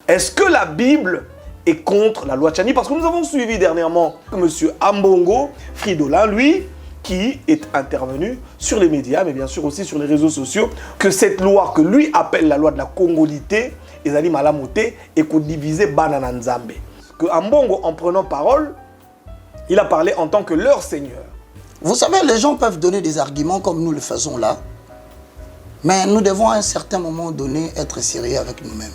Est-ce que la Bible est contre la loi Tchani? Parce que nous avons suivi dernièrement M. Ambongo Fridolin, lui, qui est intervenu sur les médias, mais bien sûr aussi sur les réseaux sociaux, que cette loi que lui appelle la loi de la congolité, Ezali Malamoté, et qu'on divisait Banana Nzambe. Que Ambongo, en prenant parole, il a parlé en tant que leur Seigneur. Vous savez, les gens peuvent donner des arguments comme nous le faisons là, mais nous devons à un certain moment donné être sérieux avec nous-mêmes.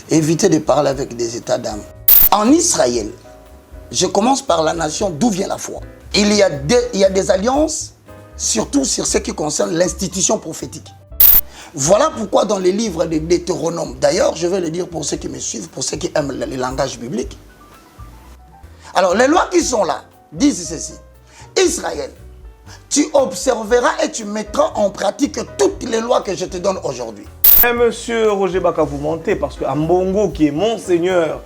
Éviter de parler avec des états d'âme. En Israël, je commence par la nation d'où vient la foi. Il y a des alliances, surtout sur ce qui concerne l'institution prophétique. Voilà pourquoi dans les livres de Deutéronome, d'ailleurs, je vais le dire pour ceux qui me suivent, pour ceux qui aiment le langage biblique. Alors, les lois qui sont là disent ceci. Israël, tu observeras et tu mettras en pratique toutes les lois que je te donne aujourd'hui. Monsieur Roger Baka, vous mentez parce que Ambongo, qui est mon Seigneur,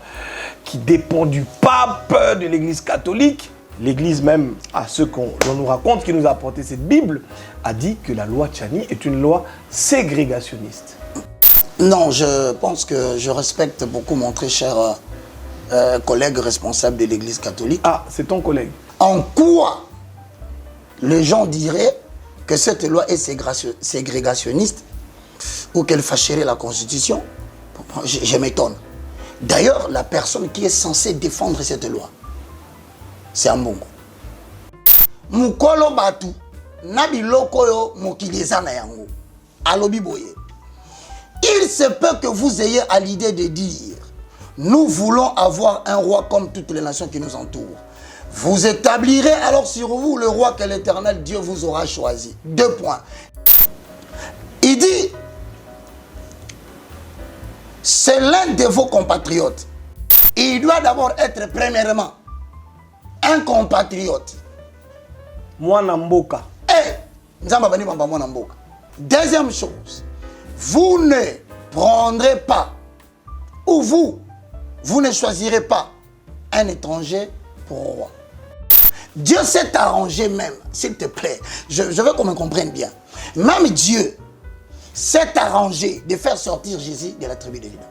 qui dépend du pape, de l'église catholique, l'église même, à ceux qu'on nous raconte, qui nous a apporté cette Bible, a dit que la loi Tchani est une loi ségrégationniste. Non, je pense que je respecte beaucoup mon très cher collègue responsable de l'église catholique. Ah, c'est ton collègue. En quoi les gens diraient que cette loi est ségrégationniste ou qu'elle fâcherait la Constitution? Je m'étonne. D'ailleurs, la personne qui est censée défendre cette loi, c'est Ambongo. Mukolo batu, nabi lokoyo mokileza na yango. Alobi boye. Il se peut que vous ayez à l'idée de dire, nous voulons avoir un roi comme toutes les nations qui nous entourent. Vous établirez alors sur vous le roi que l'Éternel Dieu vous aura choisi. 2 points. Il dit, c'est l'un de vos compatriotes. Il doit d'abord être premièrement un compatriote. Moi Namboka. Deuxième chose, vous ne prendrez pas, ou vous ne choisirez pas un étranger pour roi. Dieu s'est arrangé même, s'il te plaît, je veux qu'on me comprenne bien. Même Dieu s'est arrangé de faire sortir Jésus de la tribu de Juda.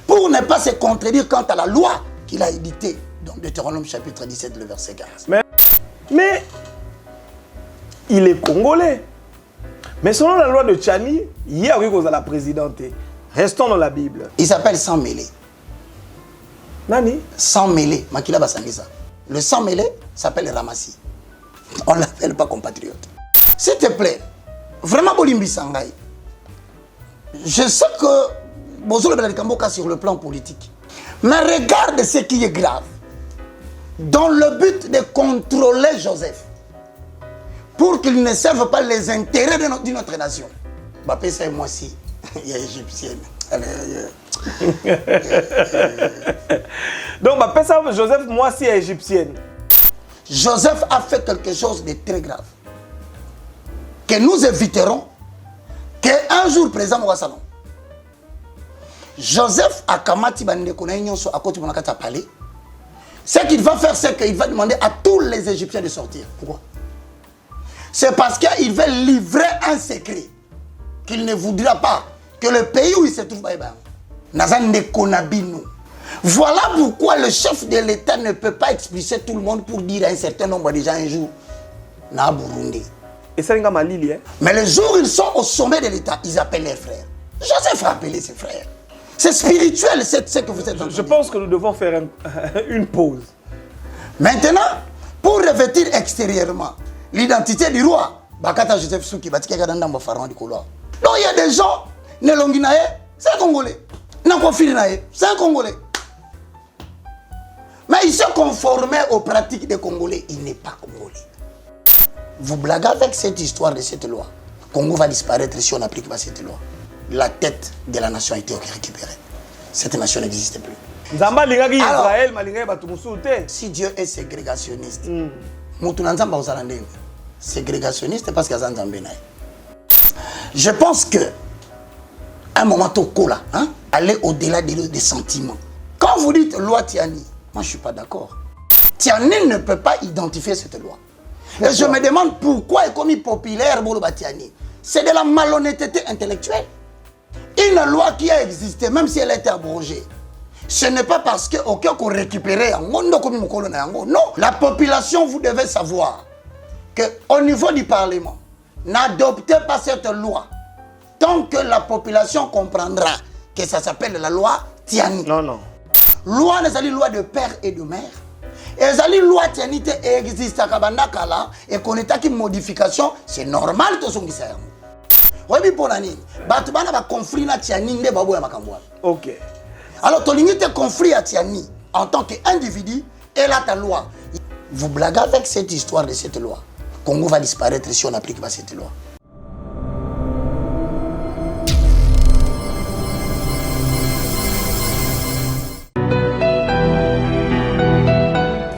Pour ne pas se contredire quant à la loi qu'il a éditée dans Deutéronome chapitre 17, le verset 15. Mais il est congolais. Mais selon la loi de Tchani, il y a la présidente. Restons dans la Bible. Il s'appelle sans mêlé. Nani? Sans mêlé. Makila Basangisa. Le sang mêlé s'appelle Ramassi. On ne l'appelle pas compatriote. S'il te plaît, vraiment Bolimbi Sangai. Je sais que Bozolo Belalikamboka sur le plan politique. Mais regarde ce qui est grave. Dans le but de contrôler Joseph, pour qu'il ne serve pas les intérêts de notre nation. Bapé, c'est moi aussi. Il y a égyptienne. Donc, Bapé, ça, Joseph, moi aussi, est égyptienne. Joseph a fait quelque chose de très grave. Que nous éviterons qu'un jour présent au salon. Joseph a kamati bande konenyo so akoti monakata palais. Ce qu'il va faire, c'est qu'il va demander à tous les Égyptiens de sortir. Pourquoi? C'est parce qu'il veut livrer un secret qu'il ne voudra pas que le pays où il se trouve, voilà pourquoi le chef de l'État ne peut pas expulser tout le monde pour dire à un certain nombre de gens un jour, na Burundi. Et ça, c'est Malili, hein? Mais le jour où ils sont au sommet de l'État, ils appellent leurs frères. Joseph a appelé ses frères. C'est spirituel, c'est ce que vous êtes en train de dire. Je pense que nous devons faire une pause. Maintenant, pour revêtir extérieurement l'identité du roi, Bakata Joseph Souki, donc il y a des gens, Nelonginae, c'est un Congolais. Nankofirinae, c'est un Congolais. Mais il se conformait aux pratiques des Congolais, il n'est pas Congolais. Vous blaguez avec cette histoire de cette loi. Congo va disparaître si on n'applique pas cette loi. La tête de la nation a été récupérée. Cette nation n'existe plus. Alors, si Dieu est ségrégationniste, ségrégationniste parce qu'il y a Nzambé. Je pense que un moment là, hein, aller au-delà des sentiments. Quand vous dites loi Tiani, moi je ne suis pas d'accord. Tiani ne peut pas identifier cette loi. Et je me demande pourquoi est commis populaire Boloba Tiani. C'est de la malhonnêteté intellectuelle. Une loi qui a existé, même si elle a été abrogée, ce n'est pas parce qu'on a récupéré. Non, la population, vous devez savoir qu'au niveau du Parlement, n'adoptez pas cette loi tant que la population comprendra que ça s'appelle la loi Tiani. Non, non. Loi n'est pas loi de père et de mère. Et la loi Tiani existe à Kabandakala et qu'on est une modification, c'est normal de son guisère. Oui, pour l'année, Batubana va conflit na Tiani de Babou Makambouan. Ok. Alors, tu as un conflit à Tiani en tant qu'individu et là ta loi. Vous blaguez avec cette histoire de cette loi. Congo va disparaître si on n'applique pas cette loi.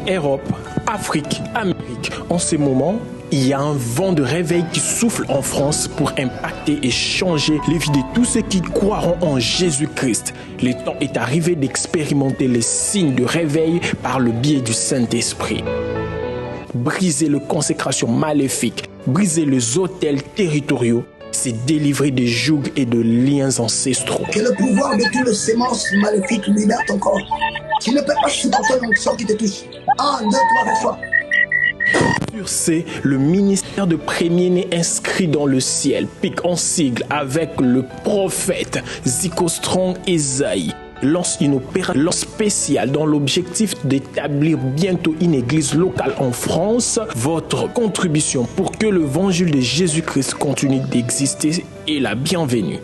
Europe, Afrique, Amérique. En ce moment, il y a un vent de réveil qui souffle en France pour impacter et changer les vies de tous ceux qui croiront en Jésus-Christ. Le temps est arrivé d'expérimenter les signes de réveil par le biais du Saint-Esprit. Briser les consécrations maléfiques, briser les autels territoriaux, c'est délivrer des jougs et de liens ancestraux. Que le pouvoir de toutes les sémences maléfiques libère ton corps. Tu ne peux pas supporter l'onction qui te touche. 1, 2, 3 fois. Sur ce, le ministère de premier-né inscrit dans le ciel pique en sigle avec le prophète Zico Strong Esaïe lance une opération spéciale dans l'objectif d'établir bientôt une église locale en France. Votre contribution pour que l'évangile de Jésus-Christ continue d'exister est la bienvenue.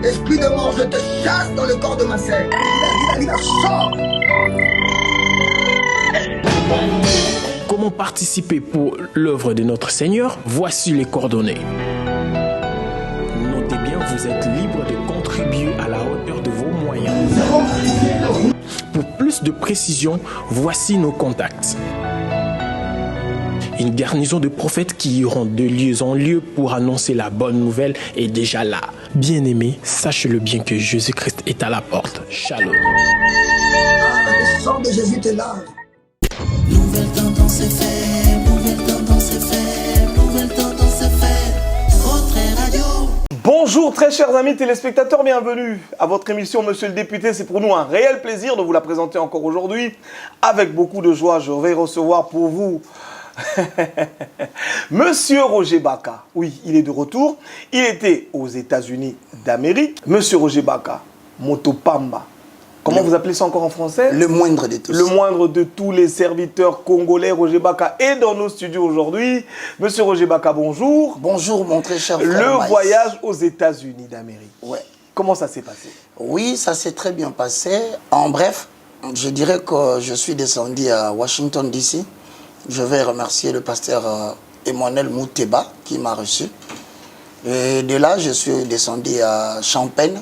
Esprit de mort, je te chasse dans le corps de ma sœur. Sors. Comment participer pour l'œuvre de notre Seigneur? Voici les coordonnées. Notez bien, vous êtes libre de contribuer à la hauteur de vos moyens. Pour plus de précision, voici nos contacts. Une garnison de prophètes qui iront de lieu en lieu pour annoncer la bonne nouvelle est déjà là. Bien-aimés, sachez-le bien que Jésus-Christ est à la porte. Shalom. Le sang de Jésus te lave. Nouvelle tendance est faite, nouvelle tendance est faite, nouvelle tendance est faite. Votre radio. Bonjour très chers amis téléspectateurs, bienvenue à votre émission Monsieur le Député. C'est pour nous un réel plaisir de vous la présenter encore aujourd'hui. Avec beaucoup de joie, je vais recevoir pour vous Monsieur Roger Baka. Oui, il est de retour. Il était aux États-Unis d'Amérique. Monsieur Roger Baka, Motopamba. Comment vous appelez ça encore en français? Le moindre de tous. Le moindre de tous les serviteurs congolais. Roger Baka est dans nos studios aujourd'hui. Monsieur Roger Baka, bonjour. Bonjour mon très cher frère. Le voyage aux États-Unis d'Amérique. Ouais. Comment ça s'est passé? Oui, ça s'est très bien passé. En bref, je dirais que je suis descendu à Washington DC. Je vais remercier le pasteur Emmanuel Mouteba qui m'a reçu. Et de là, je suis descendu à Champaign,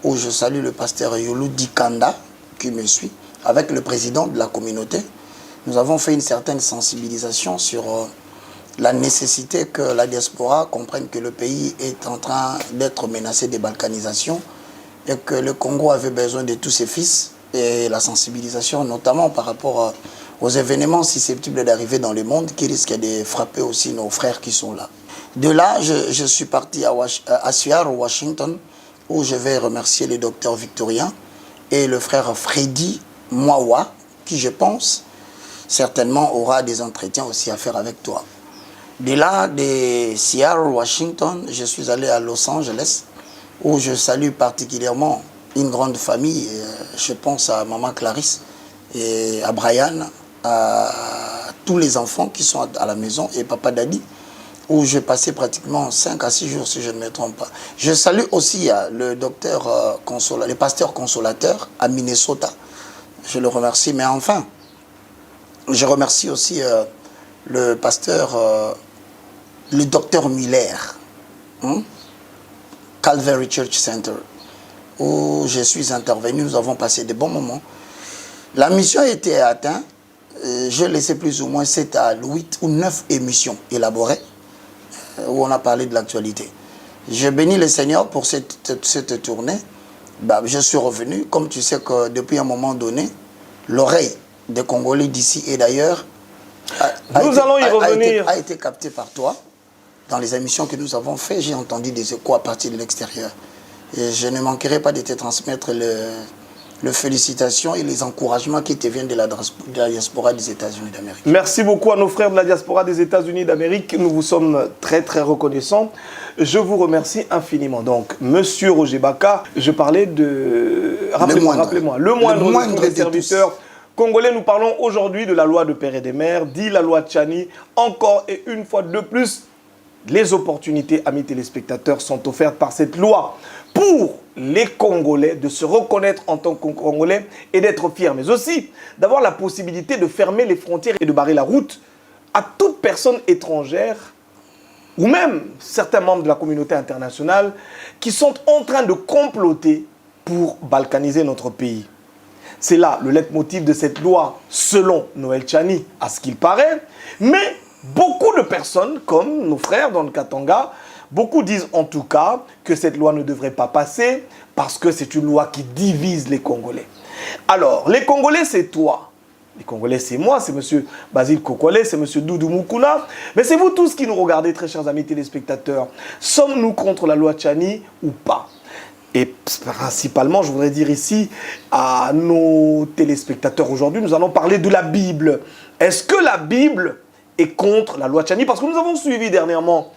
où je salue le pasteur Yolu Dikanda qui me suit, avec le président de la communauté. Nous avons fait une certaine sensibilisation sur la nécessité que la diaspora comprenne que le pays est en train d'être menacé de balkanisation et que le Congo avait besoin de tous ses fils, et la sensibilisation notamment par rapport aux événements susceptibles d'arriver dans le monde qui risquent de frapper aussi nos frères qui sont là. De là, je suis parti à Seattle, Washington, où je vais remercier le docteur Victorien et le frère Freddy Mwawa, qui je pense certainement aura des entretiens aussi à faire avec toi. De là, de Seattle, Washington, je suis allé à Los Angeles, où je salue particulièrement une grande famille. Je pense à Maman Clarisse et à Brian, à tous les enfants qui sont à la maison et Papa Daddy, où j'ai passé pratiquement 5 à 6 jours, si je ne me trompe pas. Je salue aussi le docteur le pasteur consolateur à Minnesota. Je le remercie. Mais enfin, je remercie aussi le pasteur, le docteur Miller, Calvary Church Center, où je suis intervenu. Nous avons passé de bons moments. La mission a été atteinte. J'ai laissé plus ou moins 7 à 8 ou 9 émissions élaborées, où on a parlé de l'actualité. Je bénis le Seigneur pour cette tournée. Je suis revenu. Comme tu sais que depuis un moment donné, l'oreille des Congolais d'ici et d'ailleurs a été captée par toi. Dans les émissions que nous avons faites, j'ai entendu des échos à partir de l'extérieur. Et je ne manquerai pas de te transmettre les félicitations et les encouragements qui te viennent de la diaspora des États-Unis d'Amérique. Merci beaucoup à nos frères de la diaspora des États-Unis d'Amérique. Nous vous sommes très très reconnaissants. Je vous remercie infiniment. Donc, Monsieur Roger Baka, je parlais de... Rappelez-moi, le moindre des serviteurs congolais. Nous parlons aujourd'hui de la loi de Père et des Mères, dit la loi Tchani. Encore et une fois de plus, les opportunités, amis téléspectateurs, sont offertes par cette loi pour les Congolais de se reconnaître en tant que Congolais et d'être fiers, mais aussi d'avoir la possibilité de fermer les frontières et de barrer la route à toute personne étrangère ou même certains membres de la communauté internationale qui sont en train de comploter pour balkaniser notre pays. C'est là le leitmotiv de cette loi, selon Noël Tchani, à ce qu'il paraît. Mais beaucoup de personnes, comme nos frères dans le Katanga, beaucoup disent en tout cas que cette loi ne devrait pas passer parce que c'est une loi qui divise les Congolais. Alors, les Congolais, c'est toi. Les Congolais, c'est moi, c'est M. Basile Kokole, c'est M. Doudou Moukouna. Mais c'est vous tous qui nous regardez, très chers amis téléspectateurs. Sommes-nous contre la loi Tchani ou pas? Et principalement, je voudrais dire ici à nos téléspectateurs aujourd'hui, nous allons parler de la Bible. Est-ce que la Bible est contre la loi Tchani? Parce que nous avons suivi dernièrement,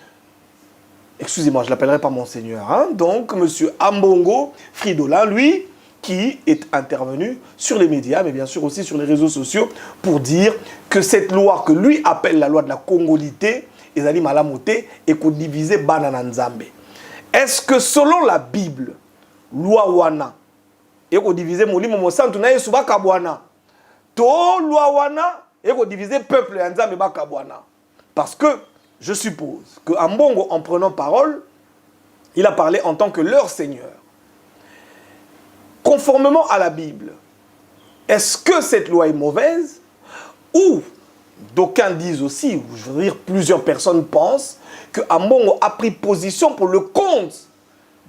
excusez-moi, je ne l'appellerai pas Monseigneur, hein, donc M. Ambongo Fridolin, lui, qui est intervenu sur les médias, mais bien sûr aussi sur les réseaux sociaux, pour dire que cette loi que lui appelle la loi de la Congolité, Ezali Malamote, est qu'on divisait Banana Nzambe. Est-ce que selon la Bible, loi wana, et qu'on divisait Molimo Mosantu na Yesuba Kabwana, to loi wana, et qu'on divisait peuple Nzambe Bakabwana? Parce que je suppose que Ambongo, en prenant parole, il a parlé en tant que leur Seigneur. Conformément à la Bible, est-ce que cette loi est mauvaise? Ou, d'aucuns disent aussi, ou je veux dire plusieurs personnes pensent, que Ambongo a pris position pour le compte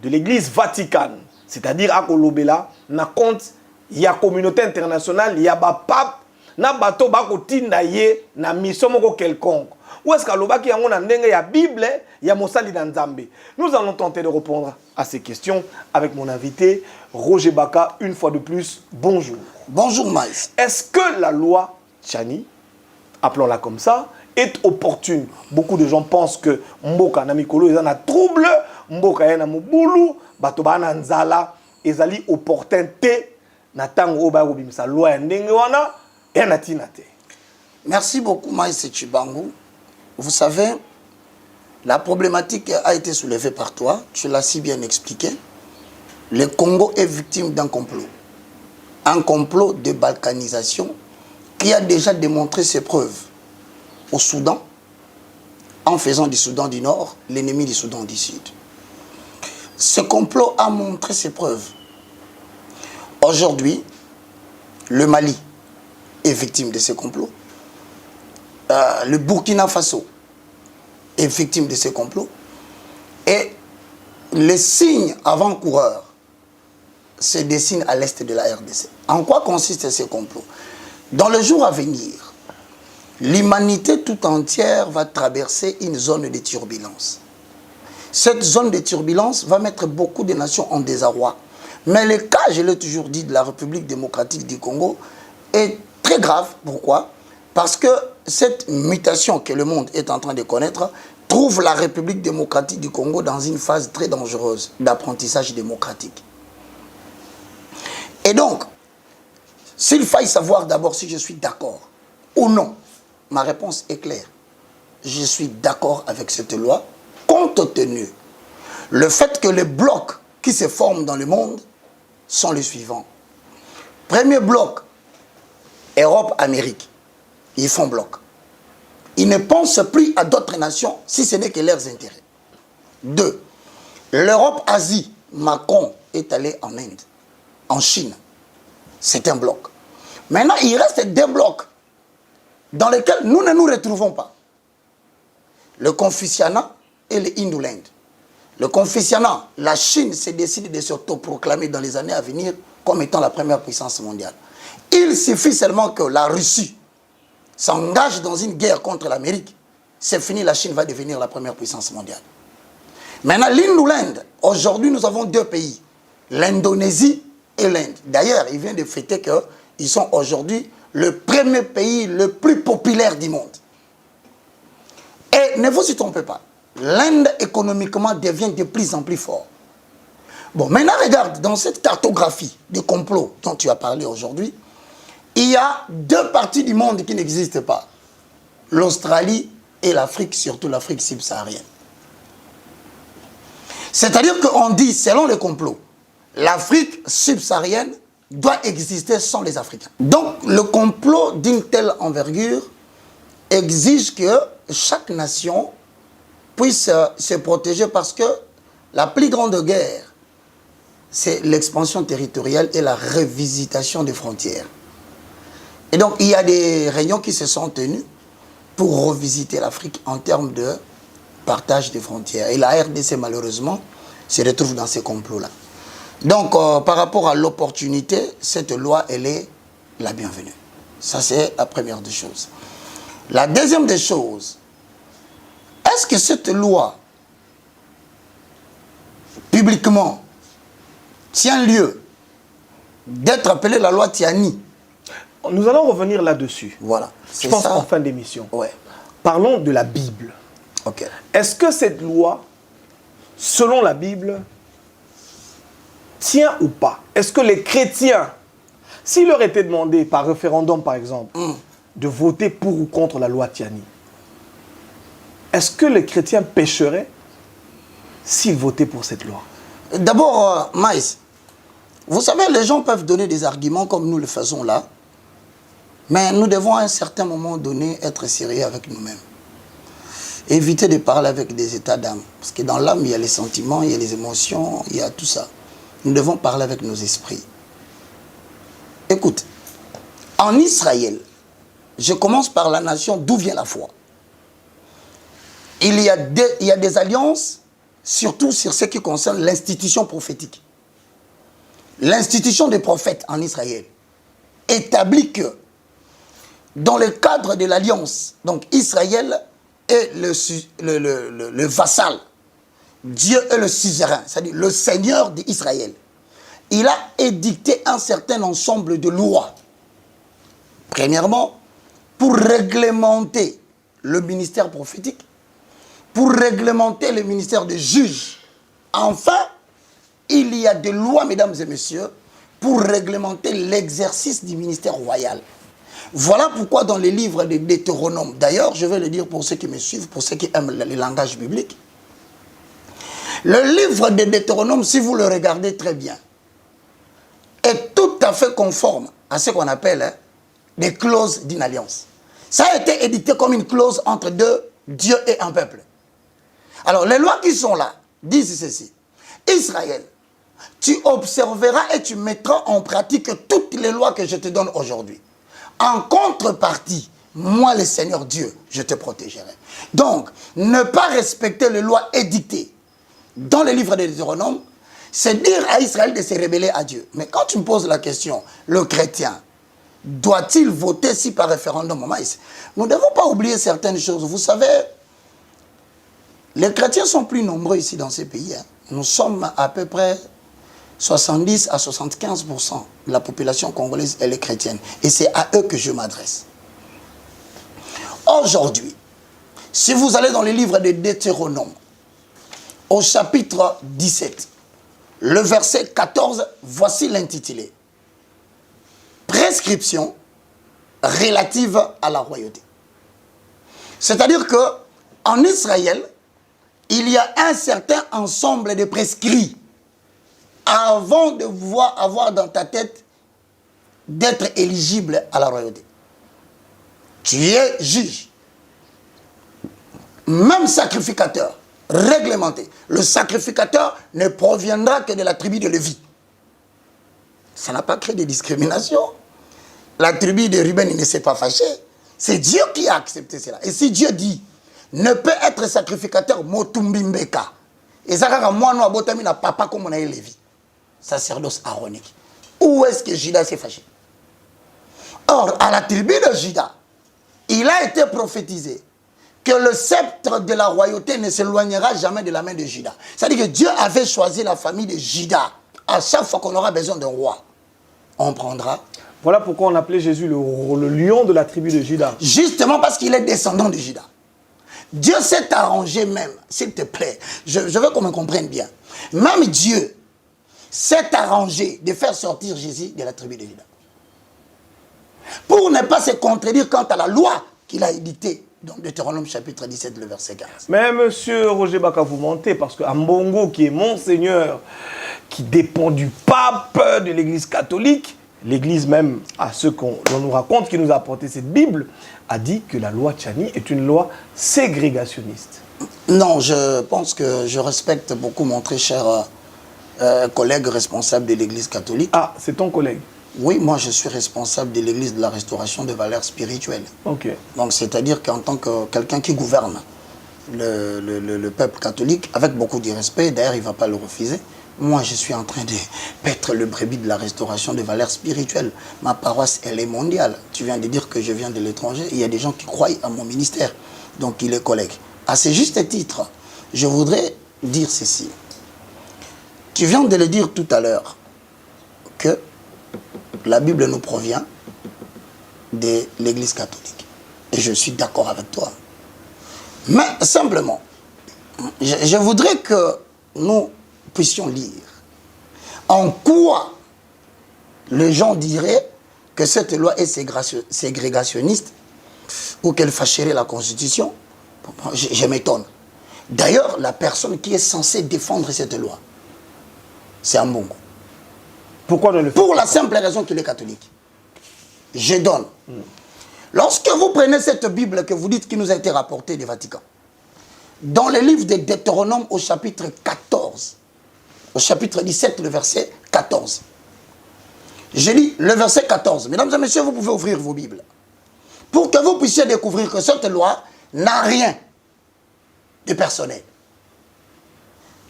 de l'église Vaticane. C'est-à-dire à Kolobela, na compte, il y a communauté internationale, il y a ba pape, na bato bako tindaye, na mission moko quelconque. Ou est-ce qu'Aloba qui a la Bible, il y a Mosali dans Nzambe? Nous allons tenter de répondre à ces questions avec mon invité, Roger Baka, une fois de plus. Bonjour. Bonjour Maïs. Est-ce que la loi Tchani, appelons-la comme ça, est opportune? Beaucoup de gens pensent que Mboka na Mikolo, ils en a trouble, Mboka na Mubulu, Batoba na Nzala, ils allaient opportun te, na tango oba obimisa loi ndenge wana, et na tinate. Merci beaucoup Maïs Chibangu. Vous savez, la problématique a été soulevée par toi, tu l'as si bien expliqué. Le Congo est victime d'un complot. Un complot de balkanisation qui a déjà démontré ses preuves au Soudan, en faisant du Soudan du Nord l'ennemi du Soudan du Sud. Ce complot a montré ses preuves. Aujourd'hui, le Mali est victime de ce complot. Le Burkina Faso est victime de ce complot. Et les signes avant-coureurs se dessinent à l'est de la RDC. En quoi consiste ce complot? Dans le jour à venir, l'humanité tout entière va traverser une zone de turbulence. Cette zone de turbulence va mettre beaucoup de nations en désarroi. Mais le cas, je l'ai toujours dit, de la République démocratique du Congo est très grave. Pourquoi? Parce que cette mutation que le monde est en train de connaître trouve la République démocratique du Congo dans une phase très dangereuse d'apprentissage démocratique. Et donc, s'il faille savoir d'abord si je suis d'accord ou non, ma réponse est claire. Je suis d'accord avec cette loi, compte tenu le fait que les blocs qui se forment dans le monde sont les suivants. Premier bloc, Europe-Amérique. Ils font bloc. Ils ne pensent plus à d'autres nations si ce n'est que leurs intérêts. 2. L'Europe-Asie. Macron est allé en Inde, en Chine. C'est un bloc. Maintenant, il reste 2 blocs dans lesquels nous ne nous retrouvons pas. Le Confucianat et le Hinduland. Le Confucianat, la Chine s'est décidée de s'autoproclamer dans les années à venir comme étant la première puissance mondiale. Il suffit seulement que la Russie s'engage dans une guerre contre l'Amérique. C'est fini, la Chine va devenir la première puissance mondiale. Maintenant, l'Inde ou l'Inde, aujourd'hui, nous avons deux pays, l'Indonésie et l'Inde. D'ailleurs, il vient de fêter qu'ils sont aujourd'hui le premier pays le plus populaire du monde. Et ne vous y trompez pas, l'Inde économiquement devient de plus en plus fort. Bon, maintenant regarde, dans cette cartographie du complot dont tu as parlé aujourd'hui, il y a deux parties du monde qui n'existent pas. L'Australie et l'Afrique, surtout l'Afrique subsaharienne. C'est-à-dire qu'on dit, selon le complot, l'Afrique subsaharienne doit exister sans les Africains. Donc, le complot d'une telle envergure exige que chaque nation puisse se protéger parce que la plus grande guerre, c'est l'expansion territoriale et la revisitation des frontières. Et donc, il y a des réunions qui se sont tenues pour revisiter l'Afrique en termes de partage des frontières. Et la RDC, malheureusement, se retrouve dans ces complots-là. Donc, par rapport à l'opportunité, cette loi, elle est la bienvenue. Ça, c'est la première des choses. La deuxième des choses, est-ce que cette loi, publiquement, tient lieu d'être appelée la loi Tiani? Nous allons revenir là-dessus. Voilà. Je pense en fin d'émission. Ouais. Parlons de la Bible. Ok. Est-ce que cette loi, selon la Bible, tient ou pas? Est-ce que les chrétiens, s'il leur était demandé par référendum, par exemple, de voter pour ou contre la loi Tiani, est-ce que les chrétiens pécheraient s'ils votaient pour cette loi? D'abord, Maïs, vous savez, les gens peuvent donner des arguments comme nous le faisons là, mais nous devons à un certain moment donné être sérieux avec nous-mêmes. Éviter de parler avec des états d'âme. Parce que dans l'âme, il y a les sentiments, il y a les émotions, il y a tout ça. Nous devons parler avec nos esprits. Écoute, en Israël, je commence par la nation d'où vient la foi. Il y a des alliances, surtout sur ce qui concerne l'institution prophétique. L'institution des prophètes en Israël établit que dans le cadre de l'alliance, donc Israël est le vassal, Dieu est le suzerain, c'est-à-dire le Seigneur d'Israël. Il a édicté un certain ensemble de lois. Premièrement, pour réglementer le ministère prophétique, pour réglementer le ministère des juges. Enfin, il y a des lois, mesdames et messieurs, pour réglementer l'exercice du ministère royal. Voilà pourquoi dans les livres de Deutéronome, d'ailleurs, je vais le dire pour ceux qui me suivent, pour ceux qui aiment le langage biblique, le livre de Deutéronome, si vous le regardez très bien, est tout à fait conforme à ce qu'on appelle des clauses d'une alliance. Ça a été édicté comme une clause entre Dieu et un peuple. Alors, les lois qui sont là disent ceci. Israël, tu observeras et tu mettras en pratique toutes les lois que je te donne aujourd'hui. En contrepartie, moi, le Seigneur Dieu, je te protégerai. Donc, ne pas respecter les lois édictées dans le livre de Deutéronome, c'est dire à Israël de se rebeller à Dieu. Mais quand tu me poses la question, le chrétien, doit-il voter si par référendum? Nous ne devons pas oublier certaines choses. Vous savez, les chrétiens sont plus nombreux ici dans ces pays. Nous sommes à peu près 70 à 75% de la population congolaise, elle est chrétienne. Et c'est à eux que je m'adresse. Aujourd'hui, si vous allez dans les livres de Deutéronome, au chapitre 17, le verset 14, voici l'intitulé. Prescription relative à la royauté. C'est-à-dire qu'en Israël, il y a un certain ensemble de prescrits avant de pouvoir avoir dans ta tête d'être éligible à la royauté. Tu es juge, même sacrificateur, réglementé. Le sacrificateur ne proviendra que de la tribu de Lévi. Ça n'a pas créé de discrimination. La tribu de Ruben ne s'est pas fâchée. C'est Dieu qui a accepté cela. Et si Dieu dit, ne peut être sacrificateur motumbimbeka, et ça quand moi nous abotami na papa comme on a Lévi, sacerdoce aronique. Où est-ce que Judas s'est fâché? Or, à la tribu de Judas, il a été prophétisé que que le sceptre de la royauté ne s'éloignera jamais de la main de Juda. C'est-à-dire que Dieu avait choisi la famille de Juda. À chaque fois qu'on aura besoin d'un roi, on prendra. Voilà pourquoi on appelait Jésus le lion de la tribu de Juda. Justement parce qu'il est descendant de Juda. Dieu s'est arrangé même, s'il te plaît, je veux qu'on me comprenne bien. Même Dieu s'est arrangé de faire sortir Jésus de la tribu de Juda. Pour ne pas se contredire quant à la loi qu'il a édictée. Donc Deutéronome chapitre 17, le verset 15. Mais monsieur Roger Baka, vous mentez parce que Ambongo, qui est monseigneur, qui dépend du pape, de l'église catholique, l'église même, à ceux qu'on nous raconte, qui nous a apporté cette Bible, a dit que la loi Tchani est une loi ségrégationniste. Non, je pense que je respecte beaucoup mon très cher collègue responsable de l'église catholique. Ah, c'est ton collègue? Oui, moi je suis responsable de l'église de la restauration des valeurs spirituelles. Ok. Donc c'est-à-dire qu'en tant que quelqu'un qui gouverne le peuple catholique, avec beaucoup de respect, d'ailleurs il ne va pas le refuser, moi je suis en train de paître le brebis de la restauration des valeurs spirituelles. Ma paroisse, elle est mondiale. Tu viens de dire que je viens de l'étranger, il y a des gens qui croient à mon ministère, donc il est collègue. À ce juste titre, je voudrais dire ceci. Tu viens de le dire tout à l'heure, que la Bible nous provient de l'Église catholique. Et je suis d'accord avec toi. Mais simplement, je voudrais que nous puissions lire en quoi les gens diraient que cette loi est ségrégationniste ou qu'elle fâcherait la Constitution. Je m'étonne. D'ailleurs, la personne qui est censée défendre cette loi, c'est Ambongo. Pourquoi ne le fait Pour la simple raison qu'il est catholique. Je donne. Lorsque vous prenez cette Bible que vous dites qui nous a été rapportée du Vatican, dans le livre de Deutéronome au chapitre 14, au chapitre 17, le verset 14. Je lis le verset 14. Mesdames et messieurs, vous pouvez ouvrir vos Bibles. Pour que vous puissiez découvrir que cette loi n'a rien de personnel.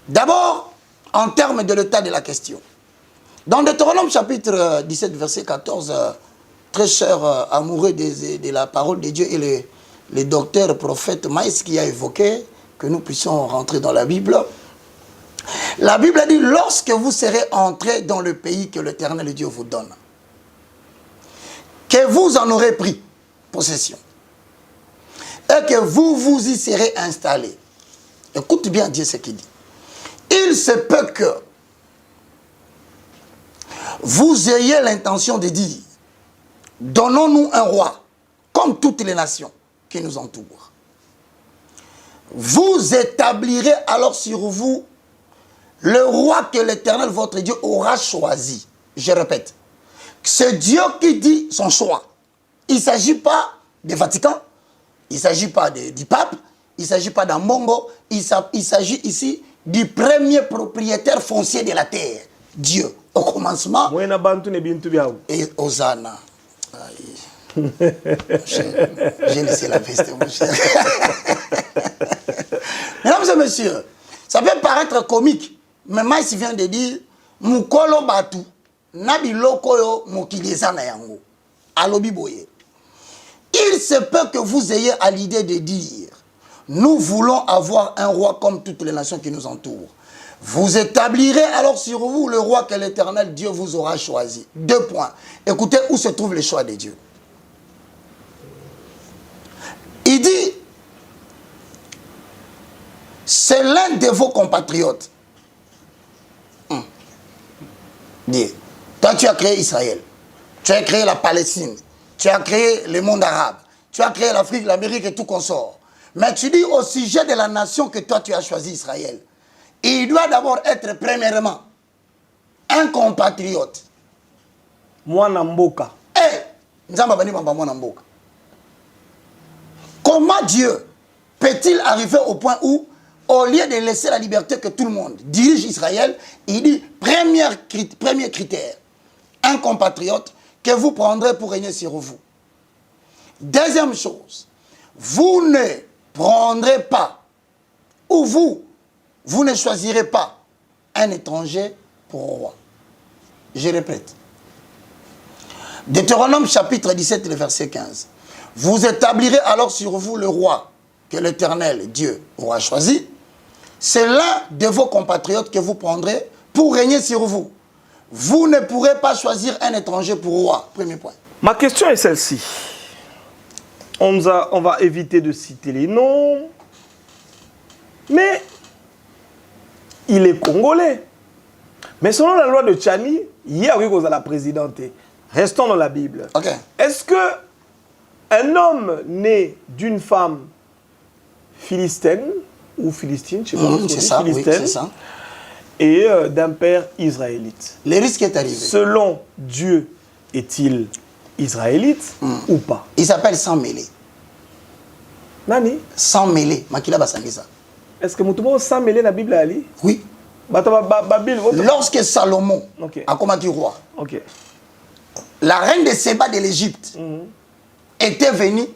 D'abord, en termes de l'état de la question. Dans Deutéronome chapitre 17, verset 14, très cher amoureux de la parole de Dieu et le docteur prophète Maïs qui a évoqué que nous puissions rentrer dans la Bible. La Bible dit, lorsque vous serez entrés dans le pays que l'Éternel Dieu vous donne, que vous en aurez pris possession, et que vous y serez installés. Écoute bien Dieu ce qu'il dit. Il se peut que vous ayez l'intention de dire, donnons-nous un roi, comme toutes les nations qui nous entourent. Vous établirez alors sur vous le roi que l'Éternel, votre Dieu, aura choisi. Je répète, c'est Dieu qui dit son choix. Il ne s'agit pas du Vatican, il ne s'agit pas du pape, il ne s'agit pas d'Ambongo, il s'agit ici du premier propriétaire foncier de la terre, Dieu. Au commencement, et Hosanna. J'ai laissé la veste, mon cher. Mesdames et messieurs, ça peut paraître comique, mais Maïs vient de dire Mukolo Batu, Nabi Lokoyo Mokilezana Yango. Alobi Boye. Il se peut que vous ayez à l'idée de dire nous voulons avoir un roi comme toutes les nations qui nous entourent. Vous établirez alors sur vous le roi que l'Éternel Dieu vous aura choisi. 2 points. Écoutez où se trouve le choix de Dieu. Il dit, c'est l'un de vos compatriotes. Dis, toi tu as créé Israël, tu as créé la Palestine, tu as créé le monde arabe, tu as créé l'Afrique, l'Amérique et tout consort. Mais tu dis au sujet de la nation que toi tu as choisi Israël, il doit d'abord être premièrement un compatriote. Mwanamboka. Comment Dieu peut-il arriver au point où, au lieu de laisser la liberté que tout le monde dirige Israël, il dit, premier critère, un compatriote que vous prendrez pour régner sur vous. Deuxième chose, vous ne prendrez pas, ou vous ne choisirez pas un étranger pour roi. Je répète. Deutéronome chapitre 17, le verset 15. Vous établirez alors sur vous le roi que l'Éternel, Dieu, aura choisi, c'est l'un de vos compatriotes que vous prendrez pour régner sur vous. Vous ne pourrez pas choisir un étranger pour roi. Premier point. Ma question est celle-ci. On va éviter de citer les noms. Mais il est congolais. Mais selon la loi de Tchani, il y a la présidente. Restons dans la Bible. Okay. Est-ce que un homme né d'une femme philistine ou philistine, je sais pas c'est ça, oui, c'est ça. Et d'un père israélite. Le risque est arrivé. Selon Dieu, est-il israélite ou pas? Il s'appelle sans mêlé. Nani? Sans mêlé. Makila Basangisa. Est-ce que Moutoubo sans mêlé la Bible ali? Oui. Lorsque Salomon a combattu roi, la reine de Séba de l'Égypte était venue.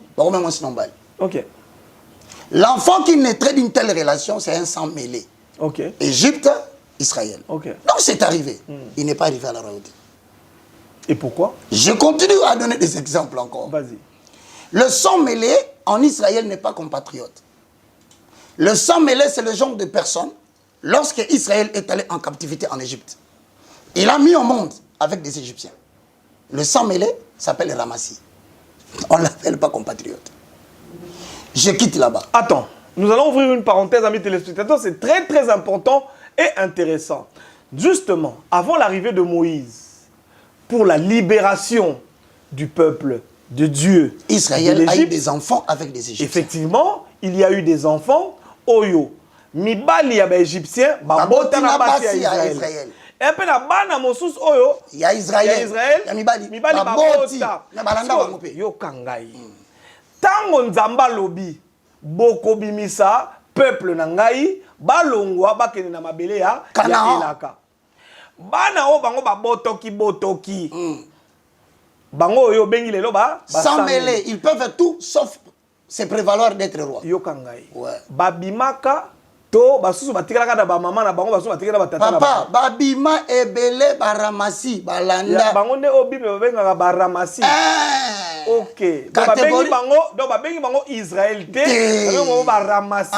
L'enfant qui naîtrait d'une telle relation, c'est un sang mêlé. Égypte, Israël. Donc c'est arrivé. Il n'est pas arrivé à la royauté. Et pourquoi? Je continue à donner des exemples encore. Vas-y. Le sang mêlé en Israël n'est pas compatriote. Le sang mêlé, c'est le genre de personne, lorsque Israël est allé en captivité en Égypte, il a mis au monde avec des Égyptiens. Le sang mêlé s'appelle Ramassi. On ne l'appelle pas compatriote. Je quitte là-bas. Attends, nous allons ouvrir une parenthèse, amis téléspectateurs. C'est très très important et intéressant. Justement, avant l'arrivée de Moïse, pour la libération du peuple de Dieu, Israël a eu des enfants avec des Égyptiens. Effectivement, il y a eu des enfants. Oyo, mibali ya ba Égyptien, babota na basi ya Israël. Et puis na bana mosus oyo, ya Israël, ya mibali babota na balanda bangope. Yo kangai. Tango nzamba lobi, boko bimisa peuple na ngai, balongwa bakene na mabele ya Elaka. Bana o bango babotoki botoki. Bango oyo bengi lelo ba sans mêler, ils peuvent tout sauf se prévaloir d'être roi. Yokangai. Ouais. Babimaka to basusu batikala da ba mama na bango basusu batikala ba tata na papa babima ebele baramasi balanda. Bango ne o bible babenga baramasi. OK. Babengi bango, donc babengi bango Israël te. Bango baramasi.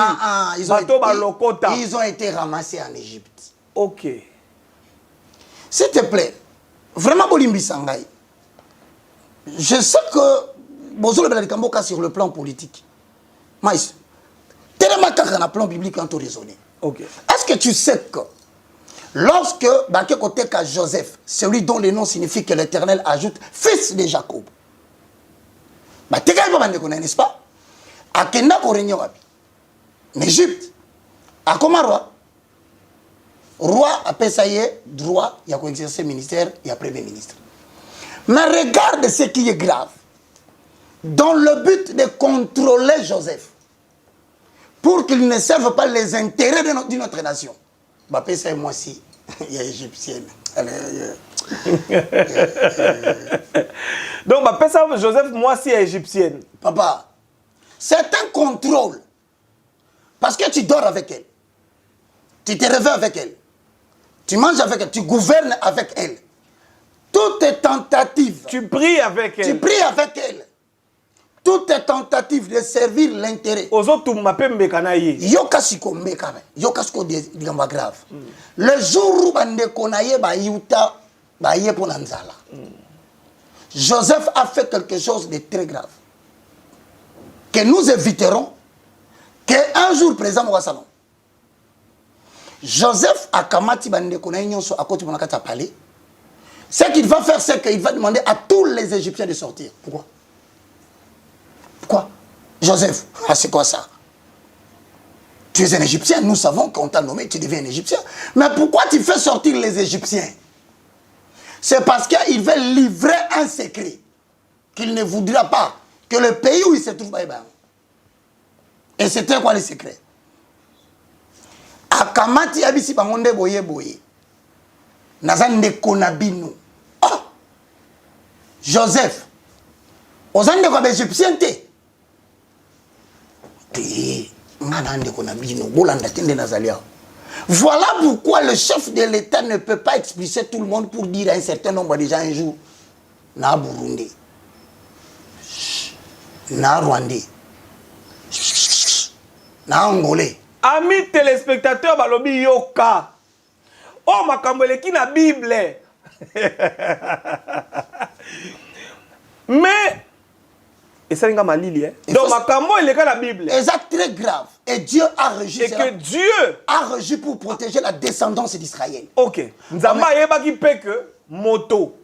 Ils ont été ramassés en Égypte. OK. S'il te plaît, vraiment Bolimbi Sangai. Je sais que Bozolo Belalikamboka sur le plan politique. Maïs, tellement qu'un un plan biblique quand on raisonne. Est-ce que tu sais que lorsque Bakekoteka Joseph, celui dont le nom signifie que l'Éternel ajoute fils de Jacob, n'est-ce pas? À Kenda Korenyo en Égypte, à Komarwa, roi a payé droit, il y a exercer ministère, il y a premier ministre. Mais regarde ce qui est grave. Dans le but de contrôler Joseph, pour qu'il ne serve pas les intérêts de notre nation. Bapé, c'est moi aussi, il y a égyptienne. Donc, Bapé, ça, Joseph, moi aussi, est égyptienne. Papa, c'est un contrôle. Parce que tu dors avec elle. Tu te réveilles avec elle. Tu manges avec elle. Tu gouvernes avec elle. Toutes tes tentatives. Tu pries avec elle. Tu pries avec elle. Toutes tes tentatives de servir l'intérêt. Yokasiko mekame. Yokasiko digamba grave. Le jour où bande konaye ba yuta ba yeponanzala. Joseph a fait quelque chose de très grave. Que nous éviterons qu'un jour présent au salon. Joseph a kamati bande konaye nyonso akoti monakata palais. Ce qu'il va faire, c'est qu'il va demander à tous les Égyptiens de sortir. Pourquoi? Pourquoi? Joseph, c'est quoi ça? Tu es un Égyptien, nous savons qu'on t'a nommé, tu deviens un Égyptien. Mais pourquoi tu fais sortir les Égyptiens? C'est parce qu'il veut livrer un secret qu'il ne voudra pas que le pays où il se trouve, et c'était quoi le secret? Akamati abisi bangonde boye boye. Nazande konabino. Oh! Joseph. Ozande kwa Égyptien te. Voilà pourquoi le chef de l'État ne peut pas expulser tout le monde pour dire à un certain nombre de gens un jour na Burundi, na Rwandais, na angolais. Amis téléspectateurs, balobi yoka. Oh, makambo eleki na Bible. Mais, et ça n'est pas malili, hein? Donc, makambo eleki na Bible. Et c'est très grave. Et Dieu a régi. Et que Dieu a régi pour protéger la descendance d'Israël. Ok. Nzamba yeba ki pe que moto.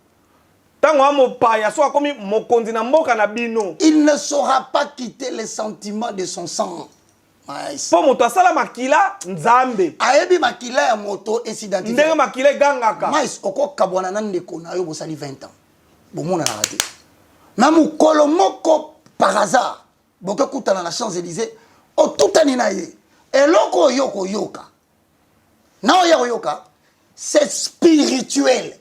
Tango mo paya so komi mo kondi na mboka na bino. Il ne saura pas quitter les sentiments de son sang. Po moto asala makila nzambe. Ayebi makila ya moto et s'identifie. Ndenge makila gangaka. Mais oko kabwana na ndeko na yo bosali 20 ans. Bomona na raté. Même kolomoko par hasard. Boke kutana na Champs-Élysées. O tutani na ye. Eloko yoko yoka. Na oya yoka. C'est spirituel.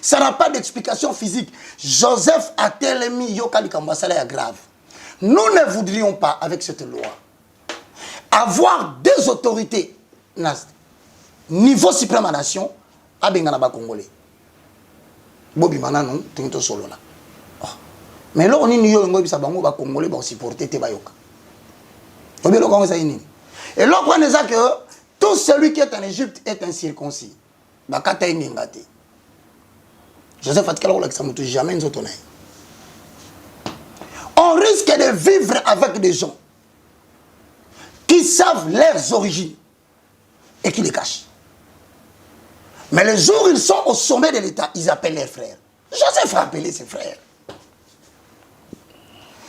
Ça n'a pas d'explication physique. Joseph a tellement yoka likambasala ya grave. Nous ne voudrions pas, avec cette loi, avoir deux autorités, niveau suprême à nation, à Benganaba Congolais. Bobi Mananon, Tinto Solo là. Mais là, on est New York, on va Congolais, on va supporter Tebayoka. Et là, on est que tout celui qui est en Égypte est un circoncis. Joseph Fatikala, jamais nous autres. On risque de vivre avec des gens qui savent leurs origines et qui les cachent. Mais le jour où ils sont au sommet de l'État, ils appellent leurs frères. Joseph a appelé ses frères.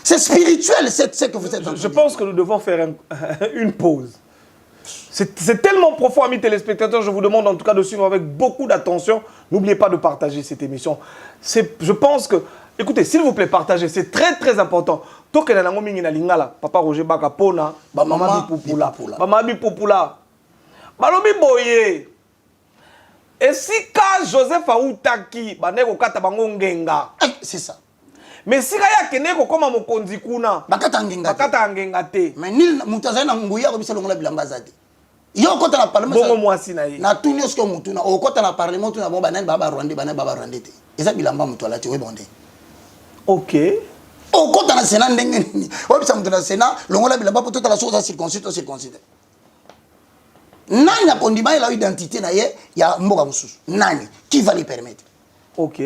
C'est spirituel, c'est ce que vous êtes en train de dire. Je pense que nous devons faire une pause. C'est tellement profond, amis téléspectateurs. Je vous demande en tout cas de suivre avec beaucoup d'attention. N'oubliez pas de partager cette émission. Je pense que... Écoutez, s'il vous plaît, partagez. C'est très, très important. Papa Roger Baka Pona, Mama Bipupula. Mama Bipupula. Balobi Boye. Et si quand Joseph Aoutaki, Baneko Kata Bango Ngenga. C'est ça. Mais si Kaya Keneko comme Mokonzi Kuna. Bakata Ngenga te. Mais Nil Moutazana Mbouya comme ça l'ongle Bilambazade. Yo kota na parlement. Bongo mwasi na ye. Na tuni osko mutuna. O kota na parlement tuna bon banen baba Rwanda banen baba Rwanda te. Eza bilamba mutwala te we bonde. Ok. O kota na Sénat ndenge nini. O bisa mutuna na Sénat longola bilamba pour toute la chose à circonciter. Nani a kondima la identité na ye ya mboka mususu. Nani qui va lui permettre? Ok.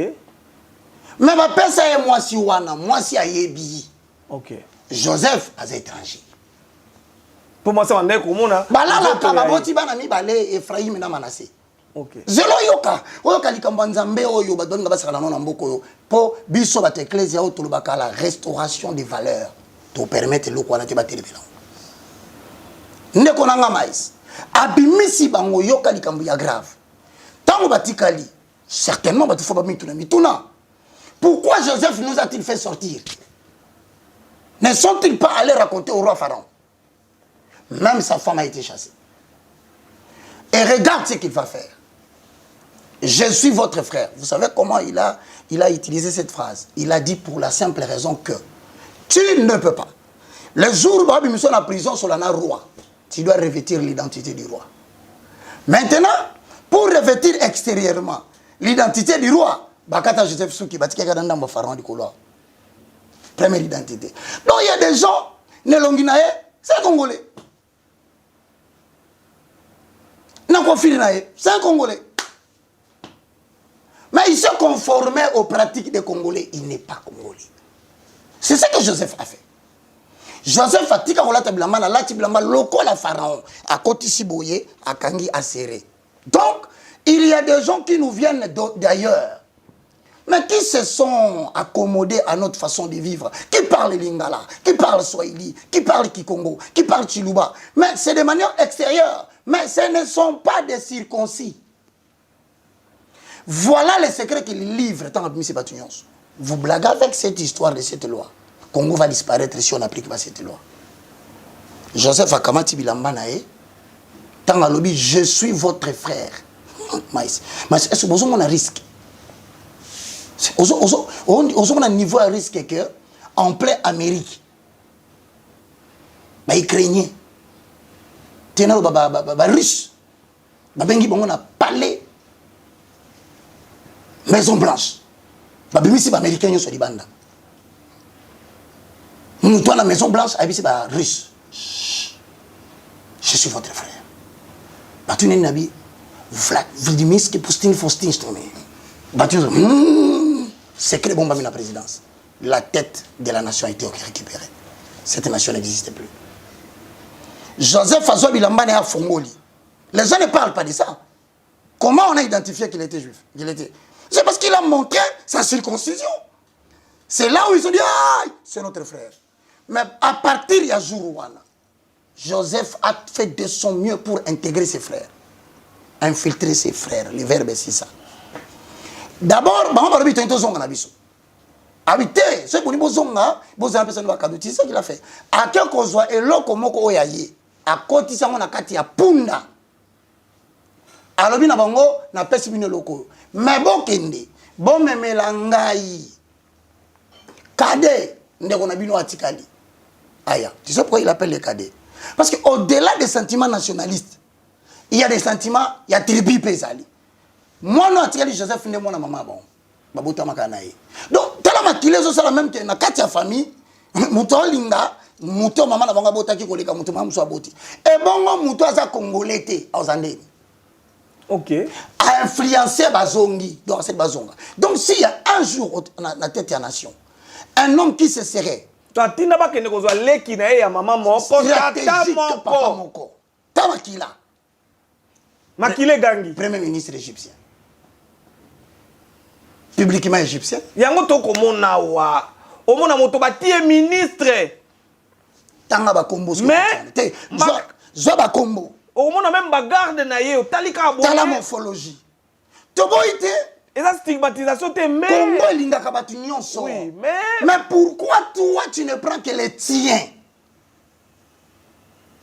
Mais ba pesa ye mwasi wana, mwasi ayebi. Ok. Joseph az étranger. Pour moi, c'est un nez comme ça. Balala kababoti bana mi balé Ephraim na Manassé. Ok. Zelo yoka. Oyoka likamba nzambe oyo badoni ngabasa kana na mboko yo. Po biso ba ecclesia o tolobaka la restauration des valeurs. To permettre loko na te batelebela. Ndeko nanga mais. Abimisi bango yoka likambo ya grave. Tango batikali, certainement batu faut ba mituna. Pourquoi Joseph nous a-t-il fait sortir? Ne sont-ils pas allés raconter au roi Pharaon? Même sa femme a été chassée. Et regarde ce qu'il va faire. Je suis votre frère. Vous savez comment il a utilisé cette phrase? Il a dit pour la simple raison que tu ne peux pas. Le jour où tu es en prison sur la roi, tu dois revêtir l'identité du roi. Maintenant, pour revêtir extérieurement l'identité du roi, Bakata Joseph Souki, Pharaon du couloir. Première identité. Donc il y a des gens, Nelonginae, c'est un Congolais. C'est un Congolais. Mais il se conformait aux pratiques des Congolais. Il n'est pas Congolais. C'est ce que Joseph a fait. Joseph a dit la Pharaon, à côté Siboye, à Kangi, à Serré. Donc, il y a des gens qui nous viennent d'ailleurs, mais qui se sont accommodés à notre façon de vivre, qui parlent Lingala, qui parlent Swahili, qui parlent Kikongo, qui parlent Chiluba. Mais c'est de manière extérieure. Mais ce ne sont pas des circoncis. Voilà les secrets qu'il livre tant que M. Batunyons. Vous blaguez avec cette histoire de cette loi. Congo va disparaître si on n'applique pas cette loi. Joseph Akamati Bilambanae, tant à lobby, je suis votre frère. Mais est-ce que vous avez un risque? Vous avez un niveau à risque que en plein Amérique, ils craignaient. Tena ba russe ba bengi bango na palais Maison Blanche ba bimisi ba américain yo so libanda mutu na Maison Blanche abisi ba russe je suis votre frère. Batune Nabi, Vladimir Poutine Faustin Stromé. Batune, c'est que le bon la présidence. La tête de la nation a été récupérée. Cette nation n'existe plus. Joseph Azobilambane à Fongoli. Les gens ne parlent pas de ça. Comment on a identifié qu'il était juif? C'est parce qu'il a montré sa circoncision. C'est là où ils ont dit, ah, c'est notre frère. Mais à partir de Jourouana, Joseph a fait de son mieux pour intégrer ses frères. Infiltrer ses frères. Le verbe c'est ça. D'abord, habité, c'est pour nous, c'est ce qu'il a fait. À quel qu'on soit, et là, comme on a dit, à côté, on a dit, Punda. Alors, on a fait ce loko. Mais bon, Kende, bon, mais Melangaï, Kade, on a vu nos atikali. Aya, tu sais pourquoi il appelle les cadets? Parce qu'au-delà des sentiments nationalistes, il y a des sentiments, il y a tribu pesali. Moi, non, atikali Joseph, ne moi, na maman, bon. Babota makanaï. Donc, tellement maquillé, c'est la même que na katia famille, mouto linga, mouto maman na banga bota ki koleka mouto maman soit boti. Et bon, mouto aza congolais, aux ok. A influencé Bazongi, donc cette Bazonga. Donc, s'il y a un jour dans la tête de la nation, un homme qui se serait stratégique papa moko, Tamakila, Makile Gangi, premier ministre égyptien. Publiquement égyptien. Yango toko mona wa. Omona moto batie ministre. Tanga ba kombo. Mais zo ba kombo. Omona même ba garde na ye talika bo. Tala morphologie. Tobo ite et la stigmatisation te mais Congo linga ka batu nyonso. Oui, mais pourquoi toi tu ne prends que les tiens?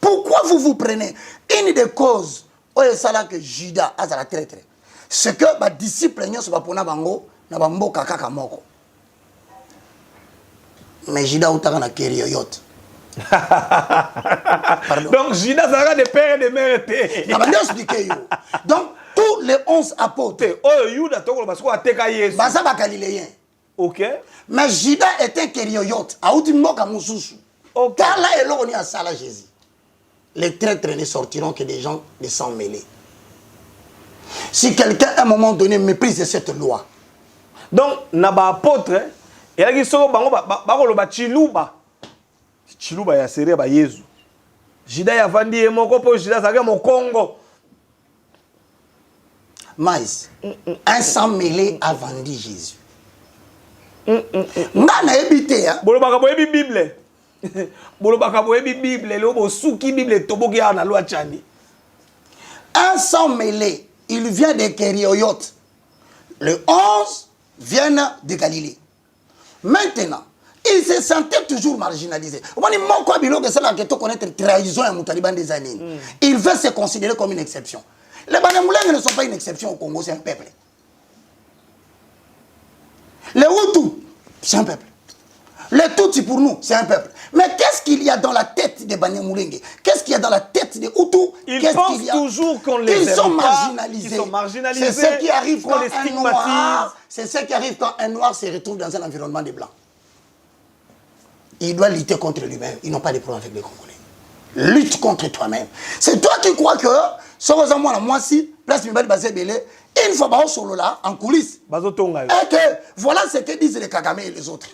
Pourquoi vous vous prenez une des causes oye sala que Judas a la traître. C'est que ba disciple nyonso ba pona bango na bamboka kaka moko. Mais Judas utaka na kérioyote. Donc Judas sera des pères et des mères. Donc tous les 11 apôtres. Baza ba galiléen. OK. Mais Judas est un kérioyote. Aouti mboka mususu. OK. Car là et là on est à Sala Jésus. Les traîtres ne sortiront que des gens de sang mêlés. Si quelqu'un à un moment donné méprise cette loi. Donc naba apôtre et là qui sont bango ba ba chiluba. Chiluba ya sere ba Yesu. Judas ya vandi e moko po Judas aga mo Congo. Mais un sang mêlé a vendu Jésus. Ngana ebité hein. Bolobaka boyebi Bible. Bolobaka boyebi Bible le bo suki Bible toboki na loi tchani. Un sang mêlé, il vient de Kérioyote. Le 11 viennent de Galilée. Maintenant, il se sentait toujours marginalisé. Il veut se considérer comme une exception. Les Banémoulins ne sont pas une exception au Congo, c'est un peuple. Les Hutus, c'est un peuple. Les Tutsis pour nous, c'est un peuple. Mais qu'est-ce qu'il y a dans la tête des Banémoulins? Qu'est-ce qu'il y a dans la tête des Hutus? Ils pensent toujours qu'on les Ils sont aime pas, marginalisés. ils sont marginalisés. C'est ce qui arrive quand les un stigmatise. noir, c'est ce qui arrive quand un noir se retrouve dans un environnement de blancs. Il doit lutter contre lui-même. Ils n'ont pas de problème avec les Congolais. Lutte contre toi-même. C'est toi qui crois que, sans moi si, place Mibali Bazé Belé, une fois par solo là, en coulisses. Et que, voilà ce que disent les Kagame et les autres.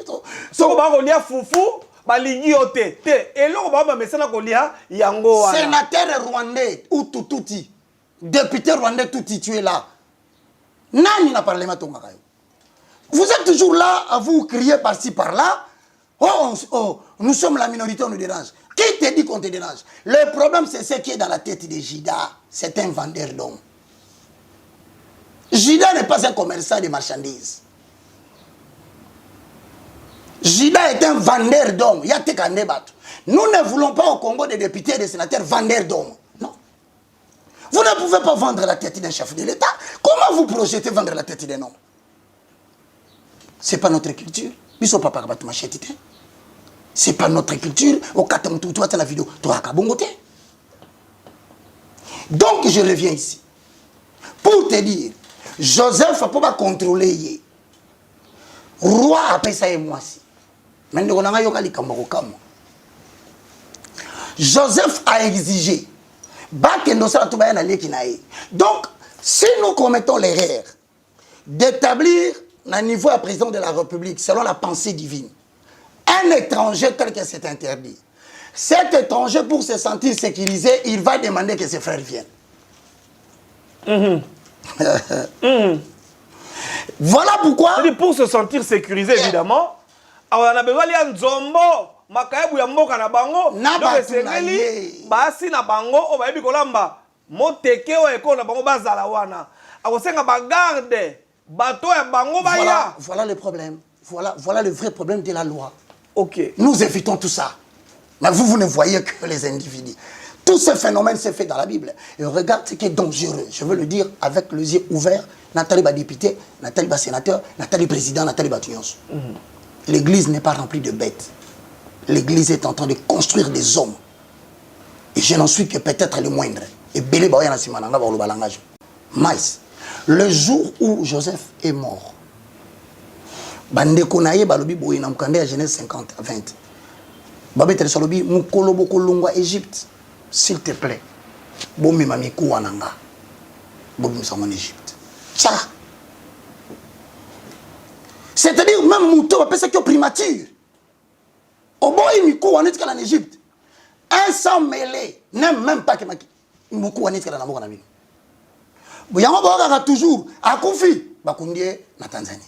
Sénateur rwandais, ou Tututi, député rwandais Tuti, tu es là. Nani n'a parlé maintenant. Vous êtes toujours là à vous crier par-ci par-là. Oh, nous sommes la minorité, on nous dérange. Qui te dit qu'on te dérange? Le problème, c'est ce qui est dans la tête de Judas. C'est un vendeur d'hommes. Judas n'est pas un commerçant de marchandises. Judas est un vendeur d'hommes. Nous ne voulons pas au Congo des députés et des sénateurs vendeurs d'hommes. Non. Vous ne pouvez pas vendre la tête d'un chef de l'État. Comment vous projetez vendre la tête d'un homme? Ce n'est pas notre culture. C'est pas notre culture. La vidéo. Donc je reviens ici. Pour te dire, Joseph ne peut pas contrôler. Roi après ça et moi si. Joseph a exigé Donc, si nous commettons l'erreur d'établir un niveau à président de la République selon la pensée divine, un étranger tel que c'est interdit, cet étranger, pour se sentir sécurisé, il va demander que ses frères viennent. Voilà pourquoi... Pour se sentir sécurisé, évidemment, on a besoin de Nzombo, Makayabu ya mboka na bango, donc esengeli basi na bango o bayebi kolamba moteke o eko na bango bazala wana. Akosenga bagarde, bato ya bango baya. Voilà le problème. Voilà le vrai problème de la loi. OK. Nous évitons tout ça. Mais vous ne voyez que les individus. Tout ce phénomène s'est fait dans la Bible. Et regarde ce qui est dangereux. Je veux le dire avec les yeux ouverts. Nathalie va député, Nathalie va sénateur, Nathalie président, Nathalie va tunyos. L'église n'est pas remplie de bêtes. L'église est en train de construire des hommes. Et je n'en suis que peut-être le moindre. Et Bélé Baoyana Simananga va le balangage. Mais, le jour où Joseph est mort, Bande Konaye Balobi Boyina Mkande à Genèse 50 à 20. Babé Telesolobi Mukolo Bokolongwa Égypte. S'il te plaît. Bomi Mamikou Wananga. Bomi Msamon Égypte. Ça. C'est-à-dire, même Mouto, on ça qui est primature. Au bon, il m'a en Égypte. Un sang mêlé, même pas que Moukou en Égypte. Il y a toujours à Koufi, Bakundie, na Tanzanie.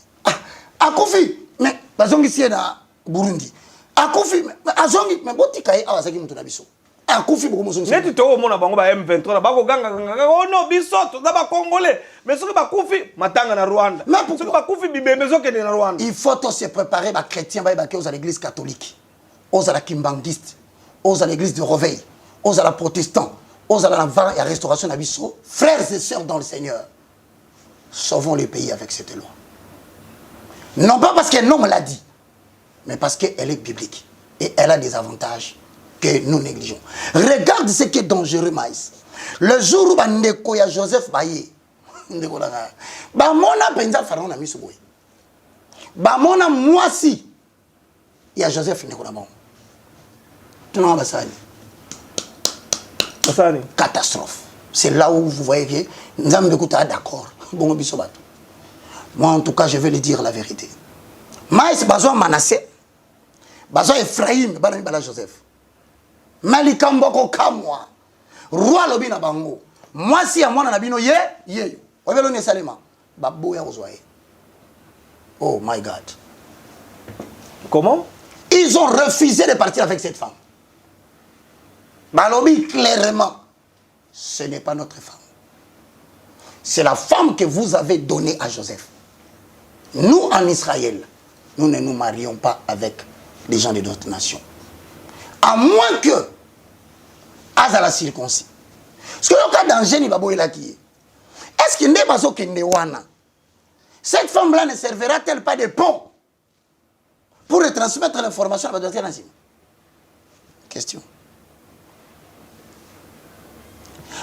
À Koufi, mais Bazongi ici na Burundi. À Koufi, à Zongi, mais Botikaye, à Wasaki Moutonabiso. À Koufi, beaucoup de choses. Tu te vois, mon abongo ba M23, na bako ganga, oh non, biso, tu n'as pas congolais. Mais ce qui va Koufi, matanga na Rwanda. Mais ce qui va Koufi, bibé, mais ce qui est na Rwanda. Il faut se préparer, les chrétiens, aux l'église catholique, aux à la kimbangiste, aux à l'église de Réveil, aux à la protestant, aux à la vente et la restauration d'Abisso. Frères et sœurs dans le Seigneur, sauvons le pays avec cette loi. Non pas parce qu'un homme l'a dit, mais parce qu'elle est biblique. Et elle a des avantages que nous négligeons. Regarde ce qui est dangereux, Maïs. Le jour où Bandeko ya Joseph Baye, Bamona Penza Pharaon a mis ce boy. Bamona moi si, il y a Joseph Nekolabon. Tu n'as pas ça. Catastrophe. C'est là où vous voyez que nous avons d'accord. Bon, moi, en tout cas, je vais le dire la vérité. Maïs Bazouan Manassé, Bazouan Ephraim, Bala Joseph. Malikamboko Kamwa, Roi Lobina Bango. Moi, si à moi, Nabino, ye, Ovelone Salema, Babou ya Ozoaye. Oh my God. Comment? Ils ont refusé de partir avec cette femme. Balobi, clairement, ce n'est pas notre femme. C'est la femme que vous avez donnée à Joseph. Nous, en Israël, nous ne nous marions pas avec des gens de d'autres nations. À moins que, à la circoncis. Parce que le cas danger, il va qui est-ce qu'il n'est pas au Kendewana? Cette femme-là ne servira-t-elle pas de pont pour retransmettre l'information à la doctrine nazie? Question.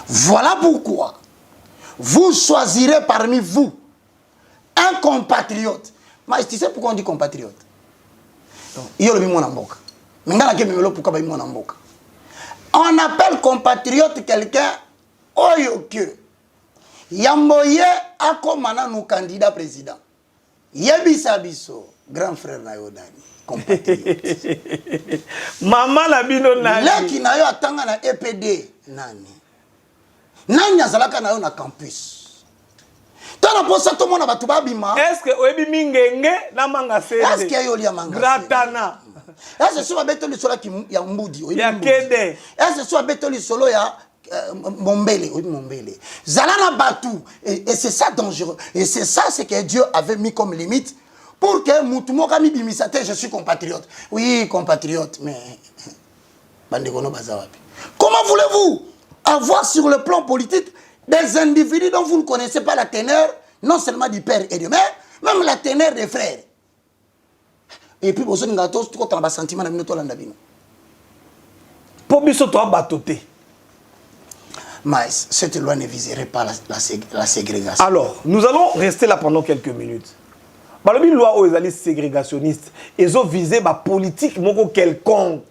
Voilà pourquoi vous choisirez parmi vous un compatriote. Mais tu sais pourquoi on dit compatriote? Il y a le même en on appelle compatriote quelqu'un oyoke yamboye akomana nous candidat président yebisa biso grand frère na yo dani compatriote maman la bino nani leki na yo atanga na EPD nani azalaka na yo na campus tana posa to mona batu babima est-ce que oyebi mingenge na manga sende est-ce que yo lia manga gratana est-ce que soit betoli solo ki ya mbudi ya kede est-ce que soit betoli solo ya mombele zalana batu et c'est ça dangereux et c'est ça ce que Dieu avait mis comme limite pour que mutumoka mi bimisate je suis compatriote oui compatriote mais bandekono bazawapi comment voulez-vous avoir sur le plan politique des individus dont vous ne connaissez pas la teneur non seulement du père et de mère même la teneur des frères. Et puis, vous avez un sentiment de pour biso to abatoté. Mais cette loi ne viserait pas la ségrégation. Alors, nous allons rester là pendant quelques minutes. Balobi loi aux alliés ségrégationnistes, ils ont visé la politique moko quelconque.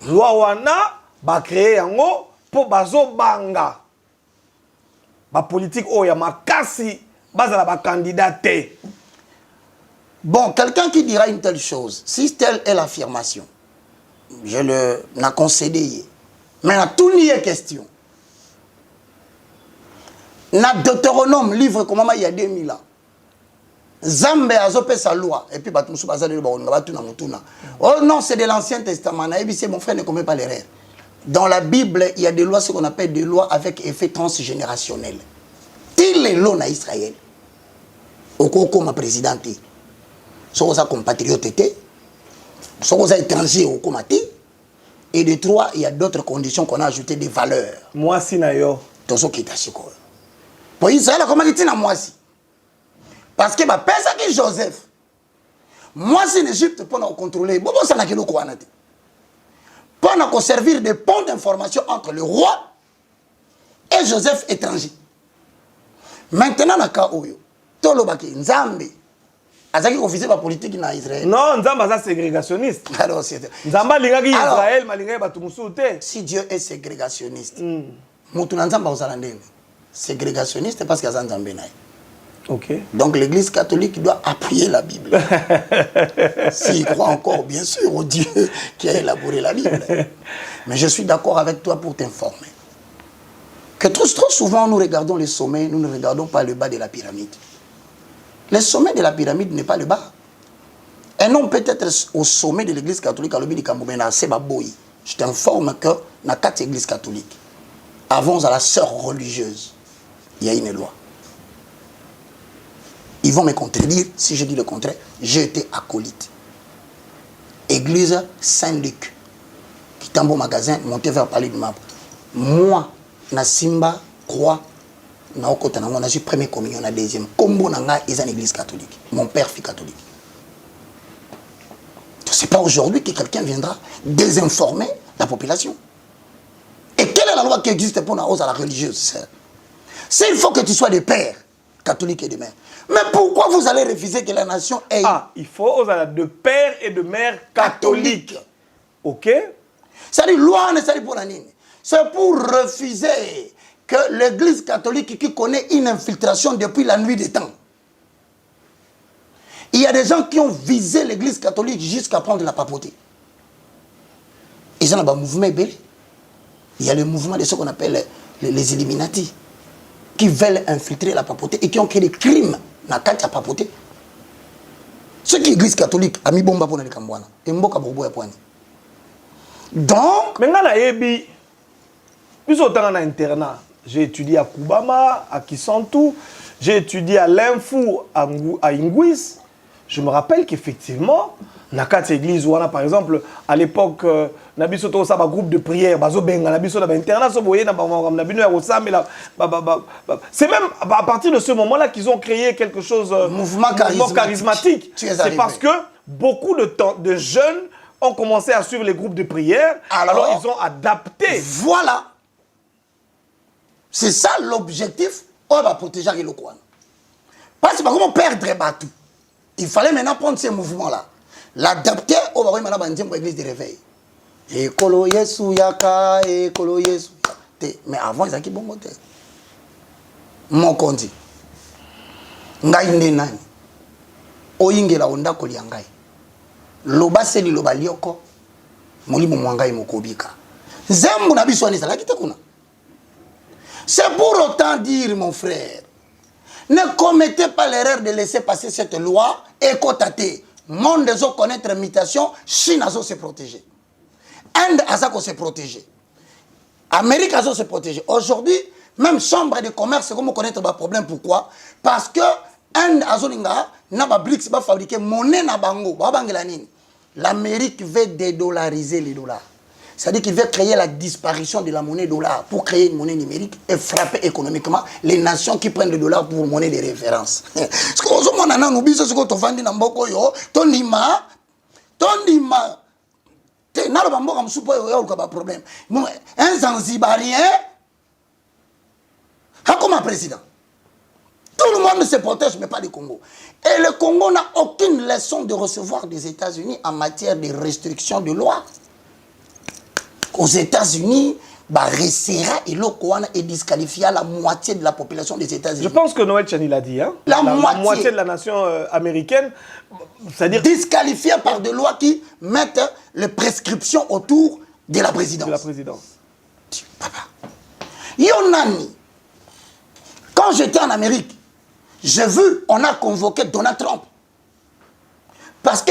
Loi wana ba créer yango po bazo banga ba politique oya makasi bazala ba candidat. Bon, quelqu'un qui dira une telle chose, si telle est l'affirmation, je l'ai concédé. Mais à tout lié question. Na Deutéronome, livre comme il y a 2000 ans. Zambe a zopé sa loi. Et puis, oh non, c'est de l'Ancien Testament. Mon frère ne commet pas l'erreur. Dans la Bible, il y a des lois, ce qu'on appelle des lois avec effet transgénérationnel. Tous les lois en Israël. Au cours ma présidente. Soit aux compatriotes, soit aux étrangers au comité. Et de trois, il y a d'autres conditions qu'on a ajoutées des valeurs. Moi, si nayo. Tout ce qui est à pour Israël, comment dit-il à moi si? Parce que ma père, c'est Joseph. Moi, c'est l'Égypte pour nous contrôler. Bon, ça n'a que nous quoi. Pour nous servir de pont d'information entre le roi et Joseph étranger. Maintenant, na ka oyo. Tolo baki Nzambe. Azaki officier ba politique na Israël. Non, Nzamba ça ségrégationniste. Alors c'est Nzamba lingaki Israël, malinga ba tumusute. Si Dieu est ségrégationniste. Mutu na Nzamba osala ndenge. Ségrégationniste parce qu'il y a Nzambe na. OK. Donc l'église catholique doit appuyer la Bible. S'il croit encore, bien sûr, au Dieu qui a élaboré la Bible. Mais je suis d'accord avec toi pour t'informer. Que trop souvent, nous regardons les sommets, nous ne regardons pas le bas de la pyramide. Le sommet de la pyramide n'est pas le bas. Un homme peut être au sommet de l'église catholique à l'obédi Kamboumena, c'est Baboui. Je t'informe que dans la 4 églises catholiques, avant à la sœur religieuse, il y a une loi. Ils vont me contredire si je dis le contraire. J'ai été acolyte. Église Saint-Luc. Qui est un beau magasin, monté vers Palais du Map. Moi, na Simba, croix, na Okotana, on a eu première communion, na deuxième. Combo nanga est une église catholique. Mon père fut catholique. Ce n'est pas aujourd'hui que quelqu'un viendra désinformer la population. Et quelle est la loi qui existe pour la religieuse? C'est il faut que tu sois des pères catholiques et de mères. Mais pourquoi vous allez refuser que la nation ait... Ah, il faut aux de pères et de mères catholiques. OK? C'est-à-dire, loi ne sert pour la ligne. C'est pour refuser que l'église catholique qui connaît une infiltration depuis la nuit des temps. Il y a des gens qui ont visé l'église catholique jusqu'à prendre la papauté. Ils ont un mouvement belé. Il y a le mouvement de ce qu'on appelle les Illuminati, qui veulent infiltrer la papauté et qui ont créé des crimes dans la papauté. Ce qui est l'église catholique a mis bomba pour les Cambouana. Et mboka bobo ya poani. Donc, mais ngana yebi biso tanga na internat. J'ai étudié à Kubama, à Kisantu, j'ai étudié à l'Infou, à Ingwis. Je me rappelle qu'effectivement, Nakat église ouana par exemple à l'époque nabiso to ça ba groupe de prière bazo benga nabiso na internat so boye na ba nabino ya rosamela c'est même à partir de ce moment-là qu'ils ont créé quelque chose mouvement charismatique. C'est parce que beaucoup de jeunes ont commencé à suivre les groupes de prière, alors ils ont adapté. Voilà. C'est ça l'objectif, on va protéger le coin. Parce que comment perdre Batou. Il fallait maintenant prendre ces mouvements-là, l'adapter au l'église de réveil. Ekolo Yesu yaka, ekolo Yesu. Mais avant, ils ont dit bon côté. Mon kondi. Ngai ndenani. Oyingela onda koliangai. Loba seli loba lioko. Molimo mwangai mokobika. Zembu na biso ni salaki te kuna. C'est pour autant dire, mon frère, ne commettez pas l'erreur de laisser passer cette loi et cotater. Monde des autres connaître mutation, Chine a se protéger. Inde a se protéger. Amérique a se protéger. Aujourd'hui, même chambre de commerce, comment connaître le problème? Pourquoi? Parce que Inde a n'a pas BRICS, pas fabriquer monnaie na bango. L'Amérique veut dédollariser les dollars. C'est-à-dire qu'il veut créer la disparition de la monnaie dollar pour créer une monnaie numérique et frapper économiquement les nations qui prennent le dollar pour monnaie de référence. Parce que aujourd'hui, on a oublié ce qu'on a fait dans Mboko yo, tondima, t'es n'a pas Mboko m'soupo yo pas problème. Un Zanzibarien, comme un président. Tout le monde se protège, mais pas le Congo. Et le Congo n'a aucune leçon de recevoir des États-Unis en matière de restriction de loi. Aux États-Unis, bah resserra et l'Okouana est disqualifié la moitié de la population des États-Unis. Je pense que Noël Tchani l'a dit, hein? La moitié de la nation américaine, c'est-à-dire disqualifié par des lois qui mettent les prescriptions autour de la présidence. de la présidence. Papa, Yonani, quand j'étais en Amérique, j'ai vu, on a convoqué Donald Trump. Parce que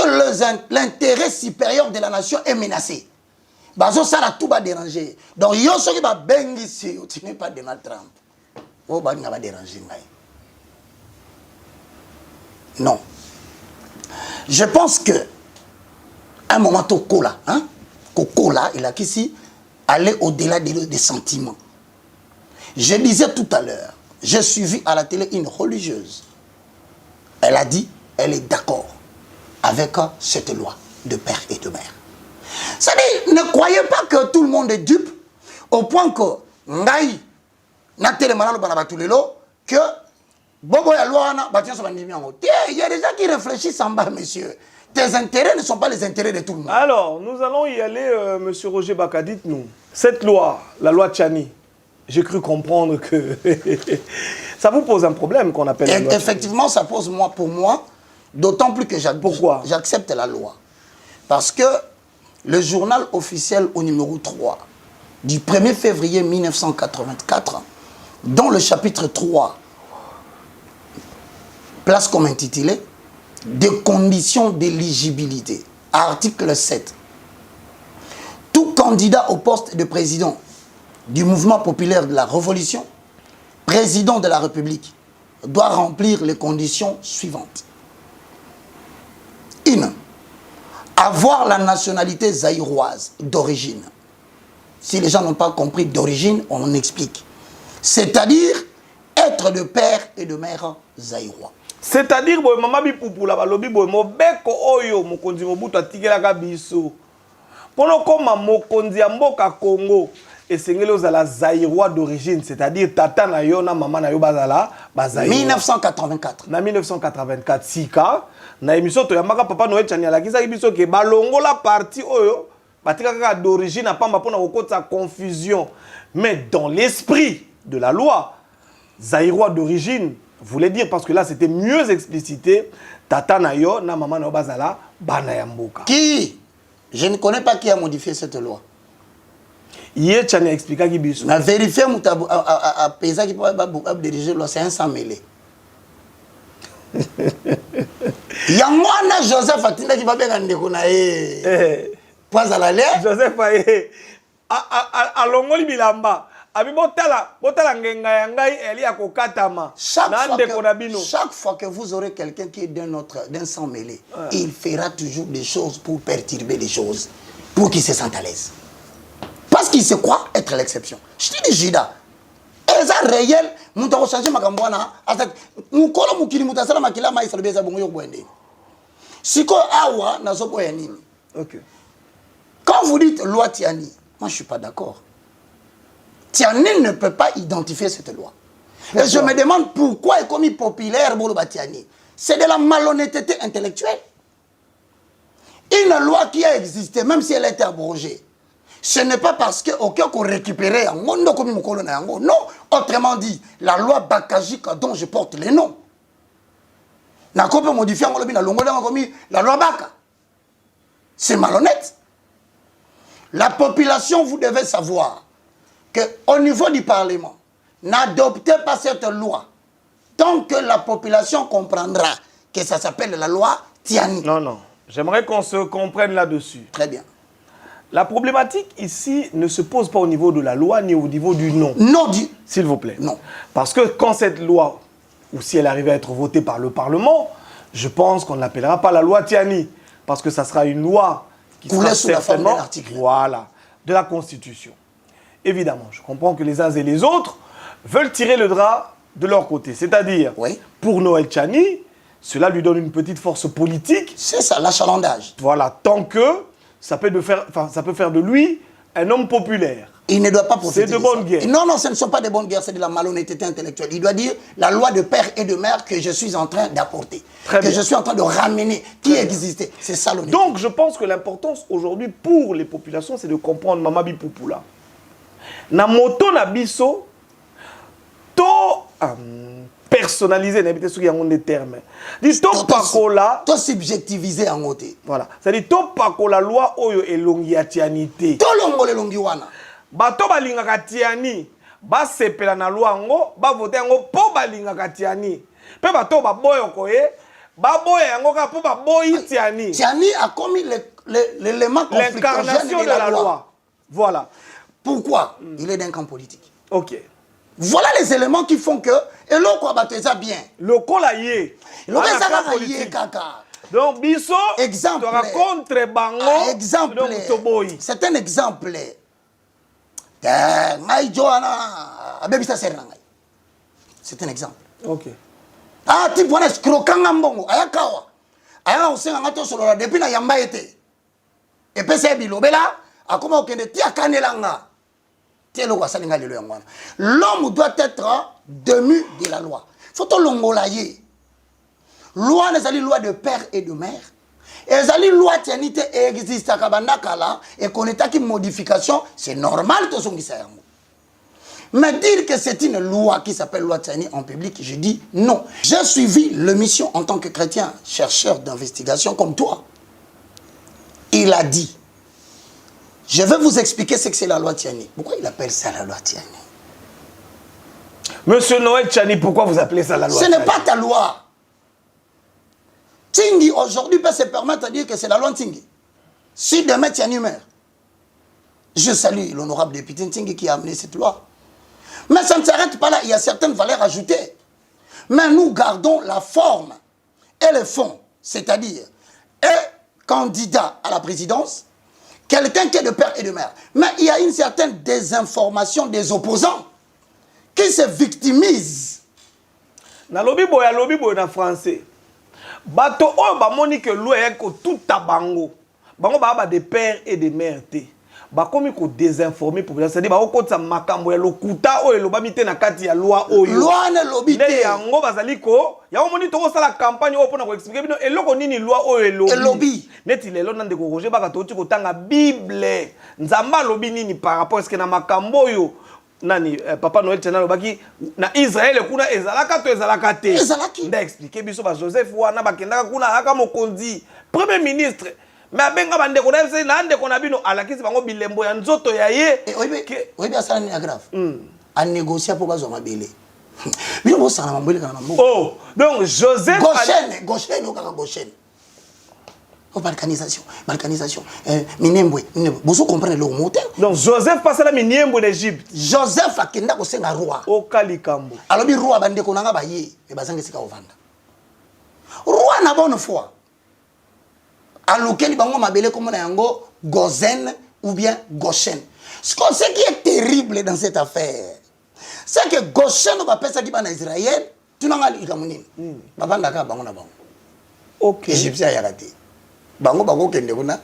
l'intérêt supérieur de la nation est menacé. Bazo ça tout va déranger. Donc yo ce qui va bengi ici, tu n'es pas Donald Trump. Oh bah va déranger. Non. Je pense que un moment Kokola, hein, Kokola, il a qu'ici aller au-delà des sentiments. Je disais tout à l'heure, j'ai suivi à la télé une religieuse. Elle a dit, elle est d'accord avec cette loi de père et de mère. C'est-à-dire, ne croyez pas que tout le monde est dupe au point que Ngaï, que Bobo ya loi, il y a des gens qui réfléchissent en bas, monsieur. Tes intérêts ne sont pas les intérêts de tout le monde. Alors, nous allons y aller, monsieur Roger Baka, dites-nous. Cette loi, la loi Tchani, j'ai cru comprendre que ça vous pose un problème qu'on appelle la loi Tchani. Effectivement, ça pose pour moi, d'autant plus que j'accepte la loi. Parce que le journal officiel au numéro 3 du 1er février 1984, dans le chapitre 3, place comme intitulé « Des conditions d'éligibilité », article 7. Tout candidat au poste de président du mouvement populaire de la Révolution, président de la République, doit remplir les conditions suivantes. 1. Avoir la nationalité zaïroise d'origine. Si les gens n'ont pas compris d'origine, on explique. C'est-à-dire être de père et de mère zaïrois. C'est-à-dire, maman bipoupou la balobi boy mobeko oyo mokonzi mobutu atikelaka biso. Pono koma mokonzi ya mboka Congo esengeli ozala zaïrois d'origine, c'est-à-dire tata na yo na mama na yo bazala bazaïrois. 1984. Na 1984 sika na émission to yambaka papa Noël Tchani alakisaki biso ke balongola parti oyo batikaka d'origine apamba pona kokota confusion, mais dans l'esprit de la loi zaïrois d'origine voulait dire, parce que là c'était mieux explicité, tata na yo na mama na yo bazala bana ya mboka. Qui? Je ne connais pas qui a modifié cette loi. Hier Tchani a expliqué qui biso. Na vérifié à pesa qui peut diriger loi, c'est un sans mêlé. Yangwana Joseph Atinda qui va bien ndeko na e. Pas à la lettre. Joseph Aye. A longoli bilamba. Abi botala ngenga ya ngai eli akokatama. Chaque fois que vous aurez quelqu'un qui est d'un sang mêlé, il fera toujours des choses pour perturber les choses, pour qu'il se sente à l'aise. Parce qu'il se croit être l'exception. Je te dis, Jida, elles ont réel, nous avons changé ma gambouana. Nous avons mukili mutasala makila ma isa beza bongo yobwende. Siko awa na zobo ya nini. OK. Quand vous dites loi Tiani, moi je suis pas d'accord. Tiani ne peut pas identifier cette loi. Et je me demande pourquoi est commis populaire Boloba Tiani. C'est de la malhonnêteté intellectuelle. Une loi qui a existé, même si elle a été abrogée, ce n'est pas parce qu'on récupérait un monde comme non, autrement dit, la loi Bakajika dont je porte les noms. N'a pas modifié la loi Baka. C'est malhonnête. La population, vous devez savoir qu'au niveau du Parlement, n'adoptez pas cette loi tant que la population comprendra que ça s'appelle la loi Tiani. Non, non. J'aimerais qu'on se comprenne là-dessus. Très bien. La problématique ici ne se pose pas au niveau de la loi ni au niveau du nom. Non, s'il vous plaît. Non. Parce que quand cette loi, ou si elle arrive à être votée par le Parlement, je pense qu'on ne l'appellera pas la loi Tiani. Parce que ça sera une loi qui sera sous la forme d'un article. Voilà, de la Constitution. Évidemment, je comprends que les uns et les autres veulent tirer le drap de leur côté. C'est-à-dire, pour Noël Tchani, cela lui donne une petite force politique. C'est ça, l'achalandage. Voilà, tant que ça peut faire de lui un homme populaire. Il ne doit pas profiter. C'est de bonne guerre. Non, non, ce ne sont pas de bonnes guerres, c'est de la malhonnêteté intellectuelle. Il doit dire la loi de père et de mère que je suis en train d'apporter, que je suis en train de ramener, qui existait. C'est ça l'honnêteté. Donc, je pense que l'importance aujourd'hui pour les populations, c'est de comprendre Mama Bipoupoula. na moto na biso to personnaliser n'habite ce qui en des termes dit to pakola to subjectiviser en côté voilà ça dit to pakola loi oyo elongi atianité to longo le longi wana bato balingaka tiani ba sepela na loi ngo ba voter ngo po balingaka tiani pe bato ba boyo koye ba boya yango ka po ba boyi tiani tiani a commis l'élément l'incarnation de la loi voilà pourquoi il est d'un camp politique. OK. Voilà les éléments qui font que et l'on quoi battre ça bien. Le colayer. Le ça politique kaka. Donc biso exemple contre bango exemple. C'est un exemple. Ngai Joana abebisa serna ngai. C'est un exemple. OK. Ah tu vois escroquanga mbongo ayakawa. Aya osenga ngato solo depuis na yamba été. Et pesa bilobela akoma okende tia kanelanga. L'homme doit être demi de la loi. Faut que l'ongolaye. Loi n'est pas loi de père et de mère. Et la loi tianité existe à Kabandakala et qu'on est à qui modification, c'est normal tout ce qui s'est. Mais dire que c'est une loi qui s'appelle loi tiani en public, je dis non. J'ai suivi l'émission en tant que chrétien, chercheur d'investigation comme toi. Il a dit. Je vais vous expliquer ce que c'est la loi Tiani. Pourquoi il appelle ça la loi Tiani? Monsieur Noël Tiani, pourquoi vous appelez ça la loi Ce Tiani? n'est pas ta loi. Tingi, aujourd'hui, peut se permettre de dire que c'est la loi Tingi. Si demain Tiani meurt, je salue l'honorable député Tingi qui a amené cette loi. Mais ça ne s'arrête pas là, il y a certaines valeurs ajoutées. Mais nous gardons la forme et le fond, c'est-à-dire, un candidat à la présidence, quelqu'un qui est de père et de mère. Mais il y a une certaine désinformation des opposants qui se victimisent. Na lobi boya na français. Bato o ba moni que loi ko tout tabango. Bango ba de père et de mère té. Ba komi ko désinformer population. C'est-à-dire ba ko tsa makambo ya lokuta o eloba mité na kati ya loi oyo. Loi ne lobi té. Yango bazali ko ya moni to ko sala campagne o pona ko expliquer bino eloko nini loi oyo elobi. Elobi. Neti lelo nande ko roger baka to ko tanga Bible. Nzamba lobi nini par rapport est-ce que na makambo yo nani papa Noël Tiani baki na Israël kuna ezalaka to ezalaka te. Ezalaki. Nda expliquer biso ba Joseph wana bakendaka kuna aka mokonzi premier ministre. Mais abenga bande ko na na ande ko na bino alakisi bango bilembo ya nzoto ya ye. Oui bien ça n'est grave. À négocier pour bazo mabele. Bino bo sana mambele kana mamboko. Oh, donc Joseph Gauchen okaka Gauchen. Oh, balkanisation. Minembwe. Vous comprenez le mot. Donc Joseph passe la Minembwe d'Égypte. Joseph akenda ko senga roi. Au Kalikambo. Alors bi roi bande ko nanga baye e bazange sika ovanda. Roi na bonne foi. Alokeli bango mabele comme na yango Gozen ou bien Goshen. Ce qui est terrible dans cette affaire, c'est que Goshen va passer qui en Israël, tu n'as pas likamuni. Babanda ka bango na bango. OK. Égyptien ya raté. Bango kende kuna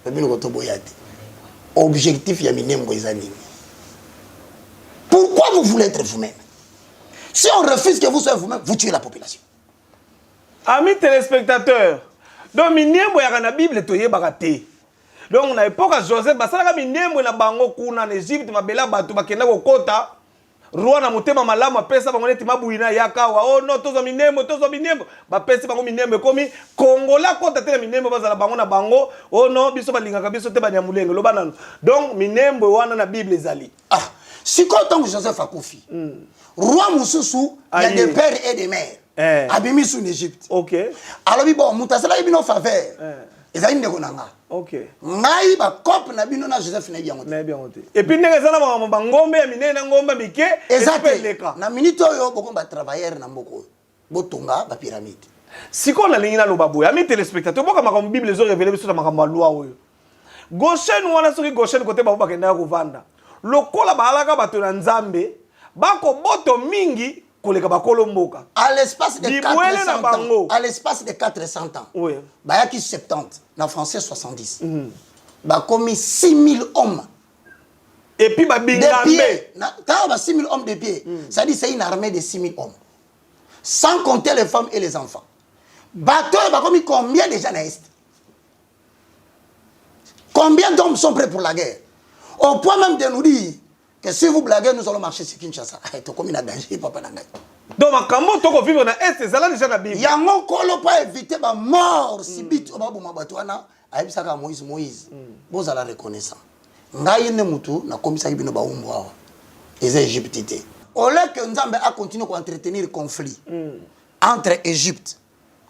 babino ko toboyati. Objectif ya Minembwe ezani. Pourquoi vous voulez être vous-même? Si on refuse que vous soyez vous-même, vous tuez la population. Amis téléspectateurs, donc Minembwe ya na Bible to yebaka te. Donc na époque Joseph basala ka Minembwe na bango kuna en Égypte mabela bato bakenda ko kota. Roi na motema malamu apesa bango neti mabuina yakawa. Oh non, tozo Minembwe. Ba pesi bango Minembwe komi Kongola kota te Minembwe bazala bango na bango. Oh non, biso balingaka biso te banyamulenge loba nanu. Donc Minembwe wana na Bible ezali. Ah, si quand Joseph a confié. Roi Moussousou, il y a des pères et des mères. Abimi sous l'Égypte. OK. Alors bon, mutasala ibino faveur. Ezali ndeko nanga. OK. Ngai ba cop na bino na Joseph na bien. Na bien ote. Et puis ndenge zana ba ngombe ya minene na ngombe mike ezapeleka. Na minute oyo boko ba travailleur na mboko. Botonga ba pyramide. Siko na lingi na lobaboya. Ami téléspectateurs, boka makambo Bible ezo révéler biso na makambo loi oyo. Goshen wana soki Goshen côté ba bakenda ko vanda. Lokola ba alaka bato na Nzambe, bako boto mingi koleka bakolo mboka. À l'espace de 400 ans. À l'espace de 400 ans. Oui. Bayaki 70, na français 70. Ba komi 6000 hommes. Et puis ba bingambe. Quand ba 6000 hommes de pied, ça dit c'est une armée de 6000 hommes. Sans compter les femmes et les enfants. Bateau ba komi combien de gens à est? Combien d'hommes sont prêts pour la guerre? Au point même de nous dire que si vous blaguez, nous allons marcher sur Kinshasa. Tu comme il a danger, papa Nangai. Donc, Makambo, tu vas vivre dans l'Est, c'est là déjà la Bible. Il y a un colo pour éviter ma mort. Si bit, on va vous m'abatouana. Aïe, ça va Moïse. Vous allez reconnaissant. Ngai ne mutu, na comme ça, il va vous voir. Les Égyptiens. Au lieu que Nzambe a continué à entretenir le conflit entre Égypte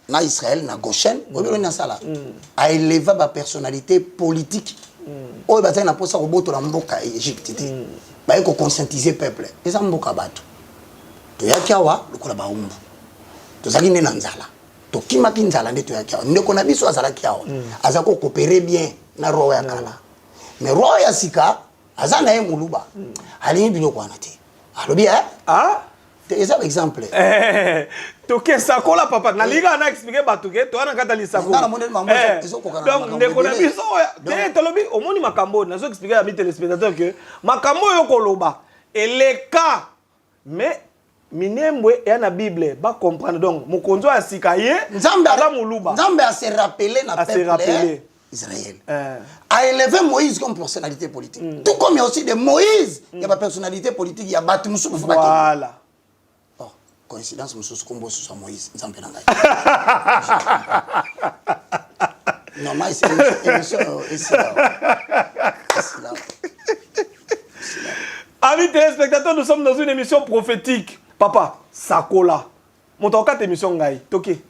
et Israël, na Goshen, a élevé ma personnalité politique. Oh, bah, ça n'a pas ça au bout de la mboka Égypte. Bah, il faut conscientiser le peuple. Et ça, mboka batu. Tu as kiawa, le kola baumbu. Tu as gagné nanzala. Tu kima kinzala ne tu as kiawa. Ne konabi so azala kiawa. Azako coopérer bien na roya kala. Mais roya sika, azana e muluba. Ali bino kwa nate. Alobi hein? Ah? C'est un exemple. Tu as ça là papa. Na liga na expliquer batu ke to ana kata lisako. Na monel maman ezo kokana. Donc ne konabi so te tolobi omoni makambo na zo expliquer à mes téléspectateurs que makambo yo koloba et les cas mais minembwe ya na Bible ba comprendre donc mokonzo asikaye Nzambe ala muluba. Nzambe a se rappeler na peuple Israël. A élevé Moïse comme personnalité politique. Tout comme il y a aussi de Moïse, il y a ma personnalité politique, il y a Batu Moussou. Voilà. Oh, coïncidence Moussou Kombo sur Moïse, Nzambe Nangai. Non, mais c'est émission ici là. Amis téléspectateurs, nous sommes dans une émission prophétique. Papa, Sakola. Mon temps 4 émission Ngai. Toki.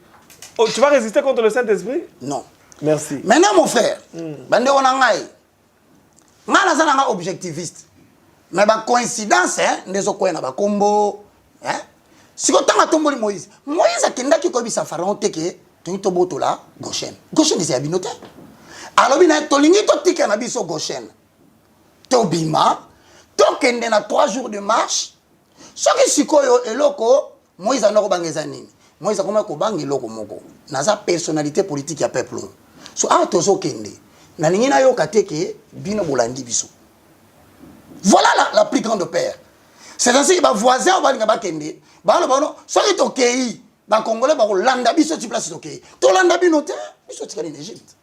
Oh, tu vas résister contre le Saint-Esprit? Non. Merci. Maintenant, mon frère, bande on a un objectiviste. Mais la coïncidence, les autres na ba combo, si on t'a tombé Moïse, Moïse a kenda qui comme ça pharaon teke, tu to boto là, Goshen. Goshen c'est abinoté. Alors bina to lingi to tika na biso Goshen. To bima, to kende na 3 jours de marche. Soki sikoyo eloko, Moïse anoko bangeza nini? Moïse a comment ko bangi eloko moko. Na sa personnalité politique ya peuple. So a tozo kende na ningina yo kateke bino bolandi biso. Voilà la plus grande paire. C'est ainsi que ba voisin ba linga ba kende ba lo bono so ki to kei ba congolais ba ko landa biso ti place to kei to landa bino te biso ti kali en Égypte.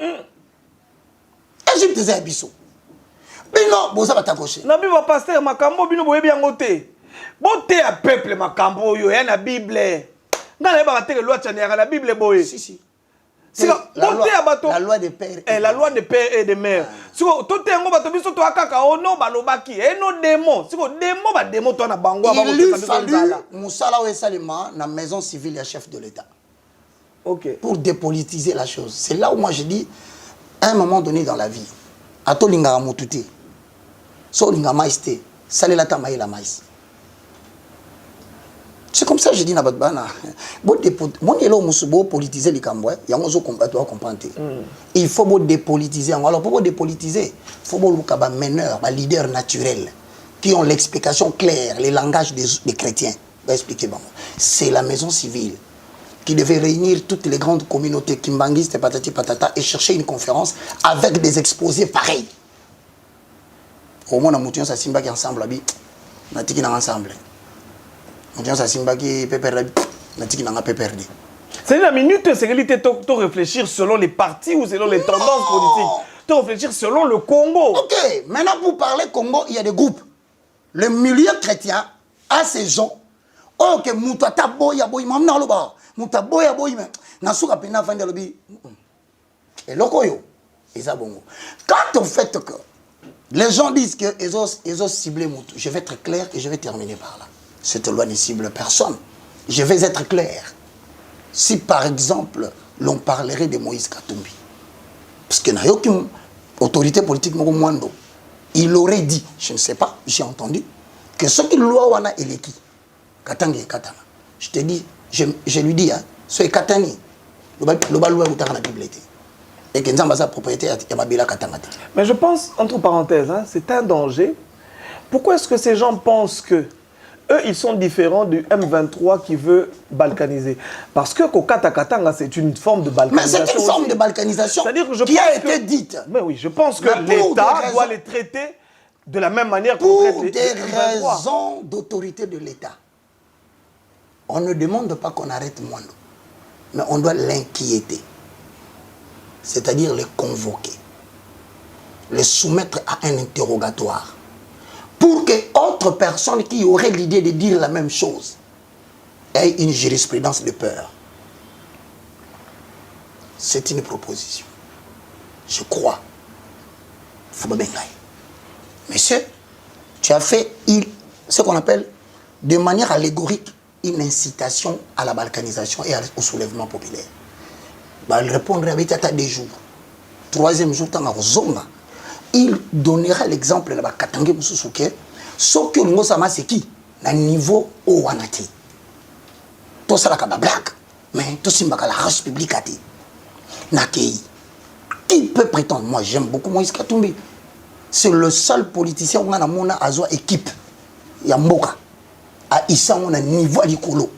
Égypte c'est biso. Bino boza batakoshe na biba pasteur makambo bino boyebi yango te bote ya peuple makambo yo ya na Bible ngana ba bateke loi tchani ya na Bible boye si la loi des pères et la loi des pères et des mères. Si vous tout est en bas, tu biso to akaka ono balobaki et no démon. Si vous démon ba démon to na bango ba il lui fallu musala we salima na maison civile ya chef de l'État. OK. Pour dépolitiser la chose. C'est là où moi je dis à un moment donné dans la vie ato linga mututi. So linga maïsté, salela ta maïla maïs. C'est comme ça que je dis na batbana. Bon politiser les Cambouais, il y a un comprendre. Il faut dépolitiser. Alors pour dépolitiser, il faut que les meneurs, les leaders naturels qui ont l'explication claire, les langages des chrétiens. Expliquer c'est la maison civile qui devait réunir toutes les grandes communautés kimbanguistes, patati patata, et chercher une conférence avec des exposés pareils. Au moins, on a simba qui ensemble, on a ensemble. C'est la minute, c'est de réfléchir selon les partis ou selon les tendances politiques. De réfléchir selon le Congo. Ok, maintenant pour parler Congo, il y a des groupes. Le milieu chrétien a ces gens. Ok, Moutata boya boy, mamna loba. Moutata boya boy, nasuka pena fande lobi. Et lokoyo, et ça bongo. Quand on fait que les gens disent que ils ont ciblé Moutou, je vais être clair et je vais terminer par là. Cette loi ne cible personne. Je vais être clair. Si par exemple, l'on parlerait de Moïse Katumbi, parce qu'il n'y a aucune autorité politique, il aurait dit, je ne sais pas, j'ai entendu, que ce qui loi wana eleki, Katangi et Katana. Je te dis, je lui dis, ce est Katani, le loi ou la Bible. Et que Nzamba sa propriété à Mabila Katanga. Mais je pense, entre parenthèses, c'est un danger. Pourquoi est-ce que ces gens pensent que eux, ils sont différents du M23 qui veut balkaniser? Parce que Kokata Katanga, c'est une forme de balkanisation. Mais c'est une forme de balkanisation qui a été dite. Mais oui, je pense que l'État doit les traiter de la même manière qu'on traite les M23. Pour des raisons d'autorité de l'État. On ne demande pas qu'on arrête Mwando, mais on doit l'inquiéter. C'est-à-dire le convoquer, le soumettre à un interrogatoire. pour que autres personnes qui auraient l'idée de dire la même chose aient une jurisprudence de peur. C'est une proposition. Je crois. Monsieur, tu as fait ce qu'on appelle de manière allégorique une incitation à la balkanisation et au soulèvement populaire. Il répondrait avec tata des jours. Troisième jour, il donnera l'exemple de la Katangé Moussouké. Ce que nous savons, c'est qui? Le niveau au Wanati. Tout ça, c'est blague. Mais tout ça, c'est la race publique. Qui peut prétendre? Moi, j'aime beaucoup Moïse Katumbi. C'est le seul politicien qui a une équipe. Il y a Mboka. À Issa, on a un niveau à l'écolo.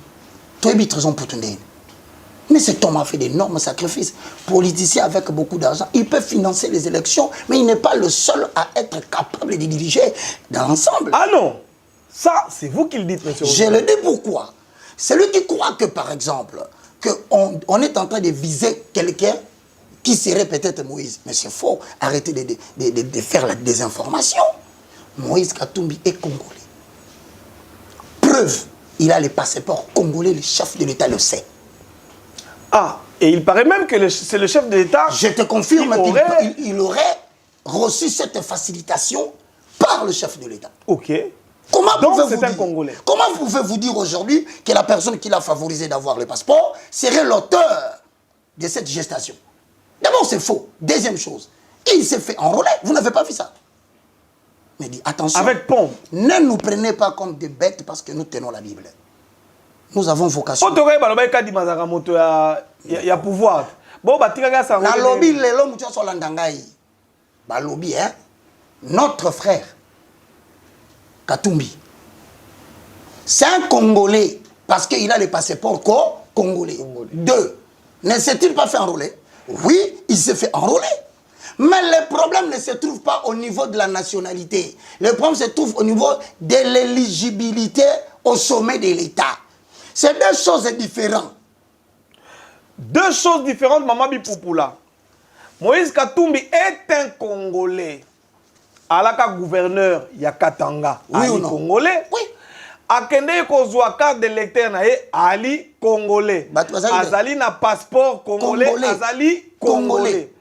Tout est raison pour tout. Mais cet homme a fait d'énormes sacrifices. Politicien avec beaucoup d'argent, il peut financer les élections, mais il n'est pas le seul à être capable de diriger dans l'ensemble. Ah non, ça, c'est vous qui le dites, monsieur. Je le dis pourquoi. Celui qui croit que, par exemple, on est en train de viser quelqu'un qui serait peut-être Moïse. Mais c'est faux. Arrêtez de faire la désinformation. Moïse Katumbi est congolais. Preuve, il a les passeports congolais, le chef de l'État le sait. Ah, et il paraît même que c'est le chef de l'État. Je te confirme qu'il aurait reçu cette facilitation par le chef de l'État. Ok. Donc c'est un Congolais. Comment pouvez-vous dire aujourd'hui que la personne qui l'a favorisé d'avoir le passeport serait l'auteur de cette gestation? D'abord, c'est faux. Deuxième chose, il s'est fait enrôler. Vous n'avez pas vu ça? Mais dis attention. Avec pompe. Ne nous prenez pas comme des bêtes parce que nous tenons la Bible. Nous avons vocation. Il y a pouvoir. Bon, la lobby, lobby, hein? Notre frère, Katumbi, c'est un Congolais parce qu'il a le passeport congolais. Deux, ne s'est-il pas fait enrôler? Oui, il s'est fait enrôler. Mais le problème ne se trouve pas au niveau de la nationalité. Le problème se trouve au niveau de l'éligibilité au sommet de l'État. C'est deux choses différentes. Deux choses différentes, Maman Bipoupoula. Moïse Katumbi est un Congolais. Alaka gouverneur Yakatanga. Oui ou non? Congolais. Oui. Akende kozwa carte d'électeur na ye Ali Congolais. Azali na passeport Congolais. Azali Congolais.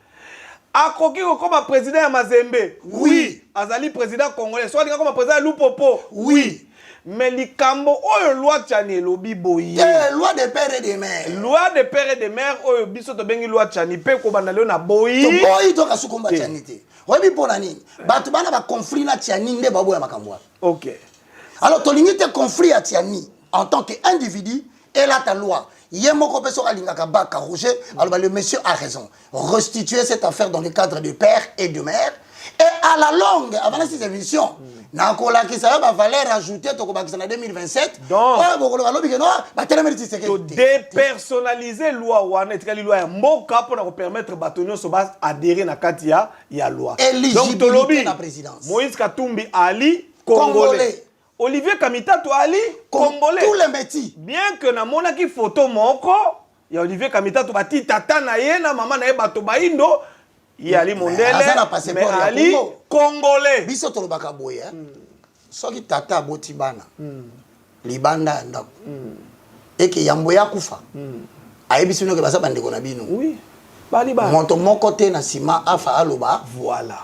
Akoki comme président ya Mazembe. Oui. Azali président Congolais. Soit comme président Lupopo. Oui. Mais likambo oyo loi tchani lobi boye. Loi de père et de mère. Loi de père et de mère oyo biso to bengi loi tchani pe ko bandalo na boyi. To boyi to kasu komba tchani te. Oyebi pona nini? Batu bana ba conflit na tchani nde babo ya makambo. OK. Alors to lingi te conflit à tchani en tant qu'individu et là ta loi. Yemoko peso alingaka baka Roger, alors le monsieur a raison. Restituer cette affaire dans le cadre de père et de mère. Et à la longue, avant cette émission, qui ça va valeur ajoutée en 2027. Donc, dépersonnaliser loi wana etikali loi ya mboka pour permettre batonyo soba adhérer na katia ya loi. Éligibilité na présidence. Moïse Katumbi Ali Congolais. Olivier Kamitato Ali Congolais. Tous les métiers. Bien que na monaki photo moko ya Olivier Kamitato bati tata na ye na mama na ye bato baindo. Il Ali Mondele, mais Ali Congolais. Biso tolobaka boye. Soki tata boti bana. Libanda ndako. Eke yambo ya kufa. Ayebiso no ke basa bandeko na bino. Oui. Bali ba. Monto moko te na sima afa aloba. Voilà.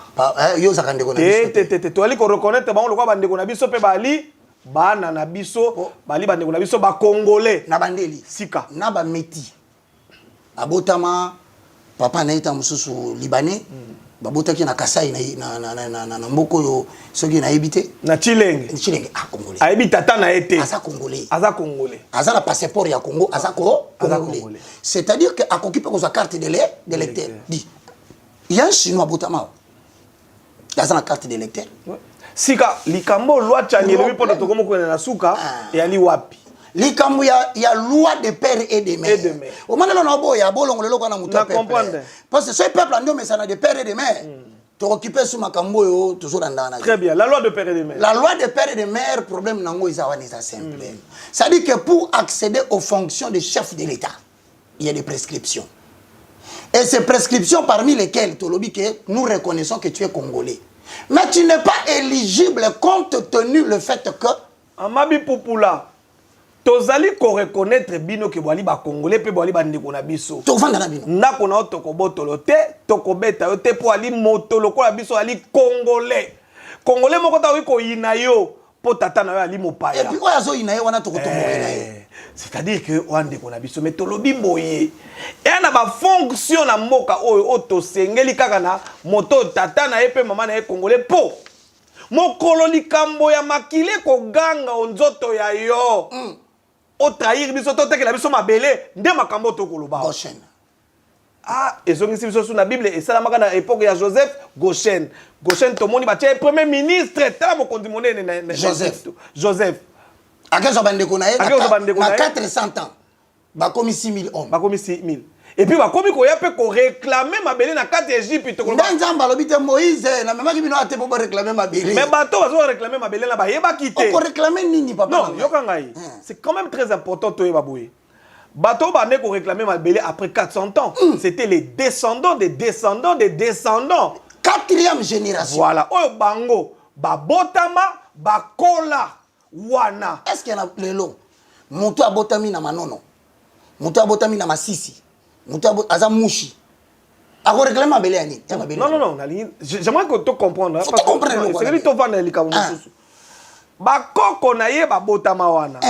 Yo za kandeko na biso. To ali ko reconnaître ba on lokwa bandeko na biso pe bali bana na biso, bali bandeko na biso ba Congolais. Na bandeli. Sika. Na ba meti. Abotama papa naita mususu libanais babotaki na Kasai na mboko yo soki na ebité na Chilenge Congolais ayebi tata na été aza Congolais aza na passeport ya Congo aza Congolais c'est-à-dire que akoki pe kozwa carte d'électeur dit il y a un chinois botama aza na carte d'électeur sika likambo loi tchani lebi poto tokomo ko na suka et ali wapi likambo ya loi de père et de mère. Au moment où on a beau ya bolongo le loko na muta peuple. Parce que ce peuple ando mesana de père et de mère. Tu occupes sous makambo yo toujours ndana. Très bien, la loi de père et de mère. La loi de père et de mère, problème nango izawani ça simple. Ça dit que pour accéder aux fonctions de chef de l'État, il y a des prescriptions. Et ces prescriptions parmi lesquelles Tolobi que nous reconnaissons que tu es congolais. Mais tu n'es pas éligible compte tenu le fait que... Amabi Pupula, tozali ko reconnaître bino ke boali ba Congolais pe boali ba ndeko na biso. Tovanda na bino. Ndako na toko botolo te, toko beta yo te po ali moto lokola biso ali Congolais. Congolais moko ta ko yina yo po tata na yo ali mopaya. Et puis oya zo yina yo wana toko tombo na yo. C'est-à-dire que wande ko na biso mais tolobi boye. Et na ba fonction na mboka oyo oto sengeli kaka na moto tata na ye pe mama na ye Congolais po. Mokolo likambo ya makile ko ganga onzoto ya yo. O trahir biso to teke la biso mabele nde makambo to koloba. Goshen. Ah, ezongisi biso sur la Bible et ça la makana époque ya Joseph Goshen. Goshen to moni ba premier ministre tala mokonzi monene na Joseph. Akezo bandeko na ye na 400 ans. Ba komi 6000 hommes. Ba komi 6000. Et puis ba komi ko ya pe ko réclamer mabele na 4 Égypte to koloba. Nzamba lobite Moïse na mama ki bino ate po réclamer mabele. Mais bato bazo réclamer mabele na ba yeba kité. Ko réclamer nini papa? Non, yokangai. C'est quand même très important to yeba boye. Bato bane ko réclamer mabele après 400 ans. C'était les descendants des descendants des descendants. 4e génération. Voilà. Oyo bango ba botama ba kola wana. Est-ce qu'il y en a lelo? Moto abotami na manono. Moto abotami na masisi. Moto azamushi. Ako réclamer mabele yani. Non, j'aimerais que tu comprennes. Faut comprendre. C'est que tu vas dans les cas ba koko na ye ba botama wana.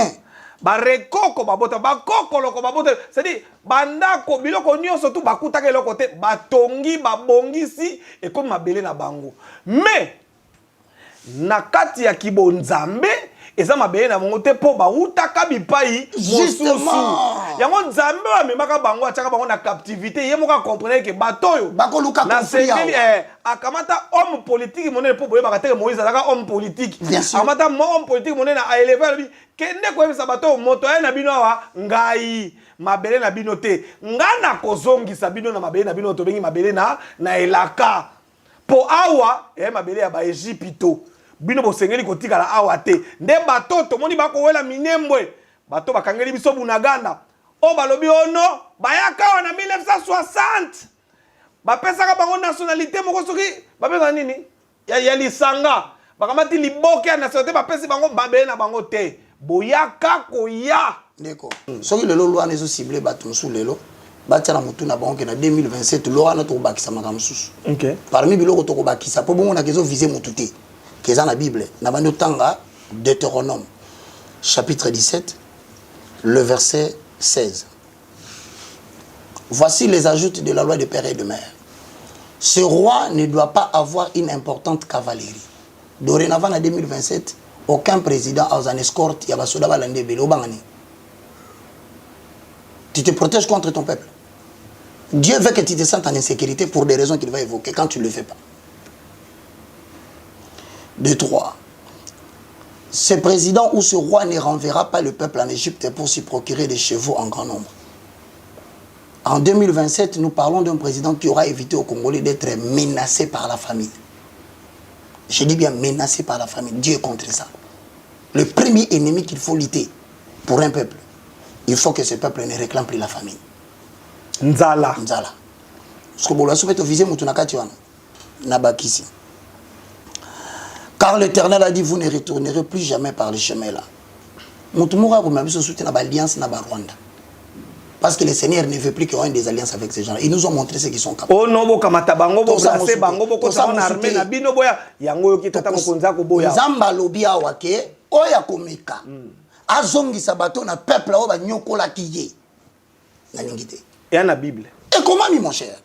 Ba rekoko ba botama ba koko loko ba botama. C'est-à-dire bandako biloko nyonso tu bakuta ke loko te batongi ba bongisi et comme mabele na bango. Mais na kati ya kibonzambe eza mabele na bango te po ba utaka bipai justement yango nzambe wa memaka bango ataka bango na captivité ye moka comprendre que batoyo bakoluka na sengeli akamata homme politique monene po boye bakateke Moïse azaka homme politique akamata homme politique monene a élever lui kende ko yebisa bato moto ya na bino wa ngai mabele na bino te ngana kozongisa bino na mabele na bino to bengi mabele na elaka po awa mabele ya ba Egypto bino bosengeli kotikala awa te nde bato tomoni bakowela minembwe bato bakangeli biso bunaganda o balobi ono bayaka wana 1960 bapesaka bango nationalité moko soki bapesa nini ya lisanga bakamati liboke ya nationalité bapesi bango babele na bango te boyaka koya ndeko soki lelo lwa nezo ciblé bato sous lelo batia mutu na bango na 2027 lwa na to bakisa makambo susu OK parmi biloko to bakisa po bongo na kezo viser mutu te keza na Bible na bando tanga Deutéronome chapitre 17 le verset 16. Voici les ajouts de la loi de père et de mère. Ce roi ne doit pas avoir une importante cavalerie. Dorénavant en 2027, aucun président a un escorte ya basoda balande belo bangani. Tu te protèges contre ton peuple. Dieu veut que tu te sentes en insécurité pour des raisons qu'il va évoquer quand tu ne le fais pas. 2, 3. Ce président ou ce roi ne renverra pas le peuple en Égypte pour s'y procurer des chevaux en grand nombre. En 2027, nous parlons d'un président qui aura évité aux Congolais d'être menacé par la famine. Je dis bien menacé par la famine. Dieu est contre ça. Le premier ennemi qu'il faut lutter pour un peuple, il faut que ce peuple ne réclame plus la famine. Nzala. Nzala. Parce que vous avez visé Moutounakati Nabakisi. Car l'Éternel a dit, vous ne retournerez plus jamais par le chemin là. Moutoumora, vous m'avez soutenu dans l'alliance na Rwanda. Parce que le Seigneur ne veut plus qu'il y ait des alliances avec ces gens-là. Ils nous ont montré ce qu'ils sont capables. Oh non, bokamata bango bokase bango bokota on armée na bino boya yango yoki tata mokonza ko boya. Nzamba lobi awa ke oya komeka. Azongisa bato na peuple oba nyokola kiye. Na lingité. Et na Bible. Et comment mon cher?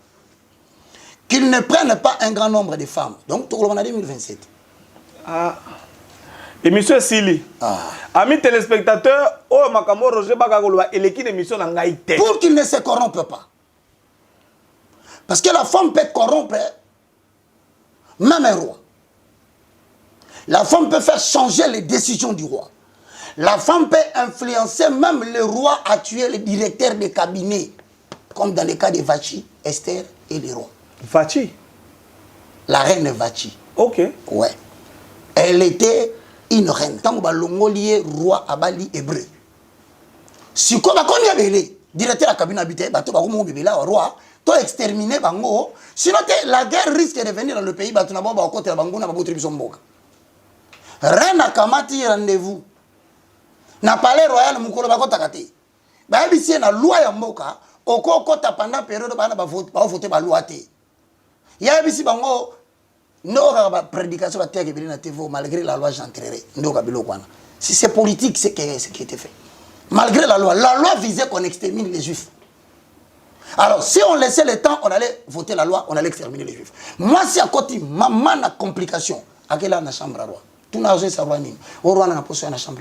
Qu'ils ne prennent pas un grand nombre de femmes. Donc tout le monde a 2027. Ah. Émission Sili. Amis téléspectateurs, oh Makamo Roger Bagagoloa et l'équipe d'émission na ngaïté. Pour qu'il ne se corrompe pas. Parce que la femme peut corrompre même un roi. La femme peut faire changer les décisions du roi. La femme peut influencer même le roi à tuer le directeur de cabinet. Comme dans le cas de Vachi, Esther et les rois. Vachi? La reine Vachi. Ok. Ouais. Elle était une reine. Tant que l'ongolier roi abali hébreu. Si quoi bah qu'on y avait directeur à cabinet habité, bah tout bah comment bébé là roi to exterminer bango. Sinon, la guerre risque de venir dans le pays. Bah, tu n'as pas côté la bango, n'a pas tribu somboka. Rien n'a kamati rendez-vous. Na palais royal mukolo bako takate. Bah, ici na loi ya mboka. Oko kota pendant période bana ba voter ba loi te. Ya ici bango no ba prédication ba teke bili na TV malgré la loi j'entrerai. Ndo ka bilo kwana. Si c'est politique, c'est ce qui était fait. Malgré la loi visait qu'on extermine les juifs. Alors, si on laissait le temps, on allait voter la loi, on allait exterminer les juifs. Moi, si à côté, maman a complication, à quelle heure la chambre à roi? Tout n'a pas savoir ni. Au roi n'a pas la chambre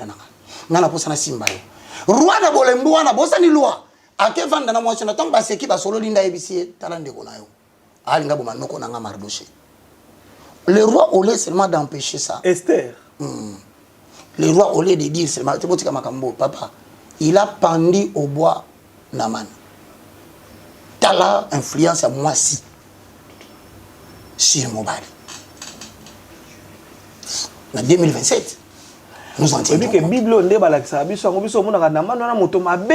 n'a pas la simba. Roi n'a pas le mot, n'a pas ni loi. À quel vent dans la moitié, n'a pas ce qui va solo l'inda ébissé, talent de Gonayo. Alinga Boma no konanga mardoché. Le roi, au lieu seulement d'empêcher ça. Esther. Le roi, au lieu de dire seulement, papa, il a pendu au bois Naman. T'as la influence à moi si sur Mobali. En 2027, nous en tiendrons compte. Bible on débat avec ça. Biso biso mon Naman on a moto mabe.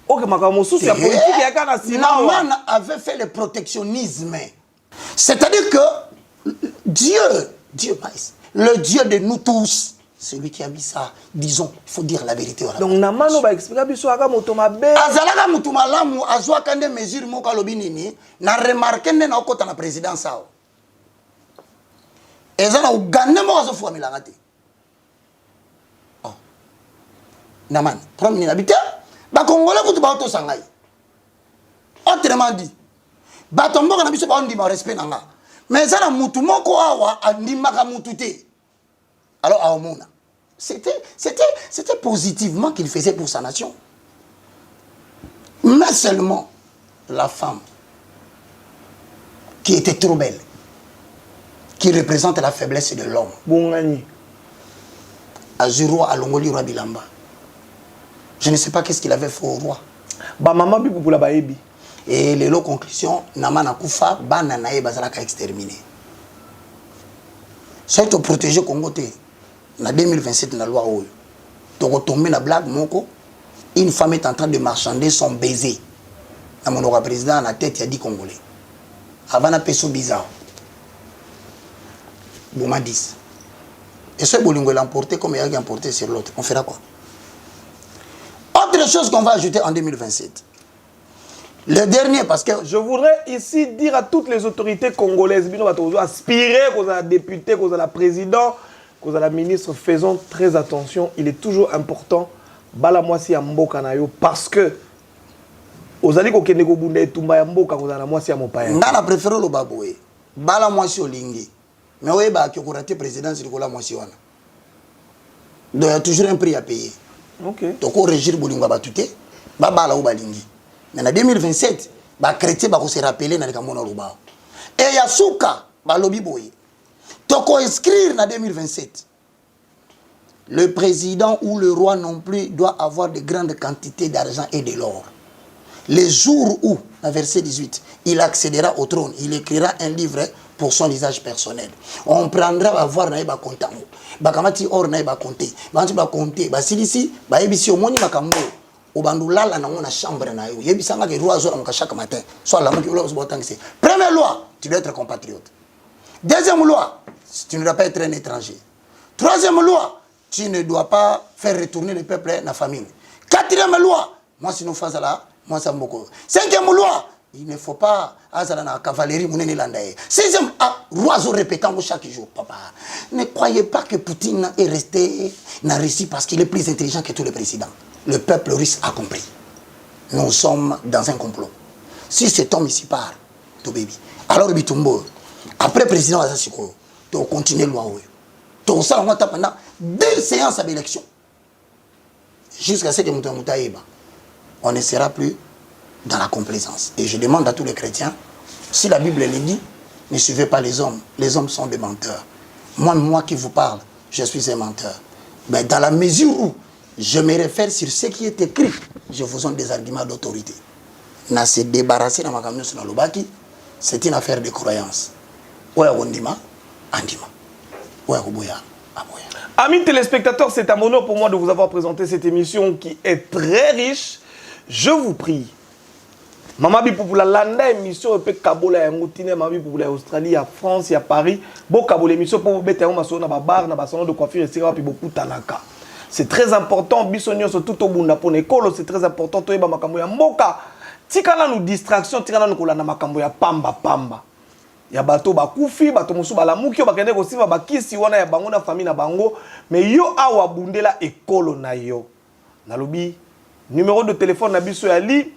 Ok makamosu c'est politique ya kana sima. Naman avait fait le protectionnisme. C'est-à-dire que Dieu, le Dieu de nous tous. Celui qui a mis ça, disons, il faut dire la vérité. Donc, Namano va expliquer biso aka motomabe. Azalaka mutumalamu azwa kande mesure moka lobinini na remarquer na okota na présidence sao. Ezana ugande mo azo fwa milangate. Oh. Naman, premier habitant, ba congolais kutu ba auto sangai. Autrement dit, ba tomboka na biso ba ndima respect nanga. Mais ezana mutu moko awa andimaka mutu te. Alors, à Omona, c'était positivement qu'il faisait pour sa nation. Mais seulement la femme qui était trop belle, qui représente la faiblesse de l'homme. Bongani. Azuro Alongoli Roi Bilamba. Je ne sais pas qu'est-ce qu'il avait fait au roi. Ba maman bi pour la baebi. Et les lots conclusions, Namana Koufa, Bananae Bazalaka exterminé. C'est pour protéger Congo. En 2027, la loi OU. Donc, retomber la blague, une femme est en train de marchander son baiser. À mon président, à la tête, il y a 10 Congolais. Avant, la personne bizarre. Bouma 10. Et ce Bolingo l'a emporté comme il a emporté sur l'autre. On fera quoi? Autre chose qu'on va ajouter en 2027. Le dernier, parce que... Je voudrais ici dire à toutes les autorités congolaises, aspirer qu'on a député, qu'on a la président, qu'on a la ministre, faisons très attention. Il est toujours important, bala mwasi ya mboka na yo, parce que ozali ko kende ko bunda etumba ya mboka ko na mwasi ya mopaya. Ngana préféré lo baboye. Bala mwasi olingi. Mais oui ba ki ko rater présidence ko la mwasi wana. Donc il y a toujours un prix à payer. OK. Donc au régir bolinga batuté, ba bala ou balingi. Mais en 2027, ba chrétien ba ko se rappeler na likamona loba. Et ya suka ba lobi boye. Donc, inscrire en 2027, le président ou le roi non plus doit avoir de grandes quantités d'argent et de l'or. Les jours où, dans verset 18, il accédera au trône, il écrira un livre pour son usage personnel. On prendra à voir naïba comptamo. Bakamati or naïba compter. Bantu ba compter. Basilisi, ba ebisi omoni makambo. Obandulala na ngona chambre na yo. Yebisanga ke roi zo na chaque matin. Soit la moki lobs botangse. Première loi, tu dois être compatriote. Deuxième loi, tu ne dois pas être un étranger. Troisième loi, tu ne dois pas faire retourner le peuple dans la famine. Quatrième loi, moi si nous faisons là, moi ça me beaucoup. Cinquième loi, il ne faut pas avoir la cavalerie mounene landaye. Sixième, roiseau répétant chaque jour, papa. Ne croyez pas que Poutine est resté en Russie parce qu'il est plus intelligent que tous les présidents. Le peuple russe a compris. Nous sommes dans un complot. Si cet homme ici part, tout baby. Alors Bitumbo. Après le président Azasiko, tu continues le loi. Tu as pendant 2 séances d'élection. Jusqu'à ce que on ne sera plus dans la complaisance. Et je demande à tous les chrétiens, si la Bible le dit, ne suivez pas les hommes. Les hommes sont des menteurs. Moi qui vous parle, je suis un menteur. Mais dans la mesure où je me réfère sur ce qui est écrit, je vous donne des arguments d'autorité. Na se débarrasser dans ma camion sur le baki, c'est une affaire de croyance. Amis téléspectateurs, c'est un honneur pour moi de vous avoir présenté cette émission qui est très riche. Je vous prie Maman Bipoupoula landa émission et puis Kabola ya ngutine Maman Bipoupoula Australie, à France, à Paris. Bon Kabola émission pour mettre un maçon dans bar, dans salon de coiffure et c'est puis beaucoup tanaka. C'est très important bisonio sur tout au bunda pour l'école, c'est très important to eba makambo ya mboka. Tikana nous distraction, tikana nous kolana makambo ya pamba. Ya bato bakufi, bato musu balamuki bakende ko siva bakisi wana ya bango na famille na bango, mais yo awa bundela école na yo. Nalobi numéro de téléphone na biso ya li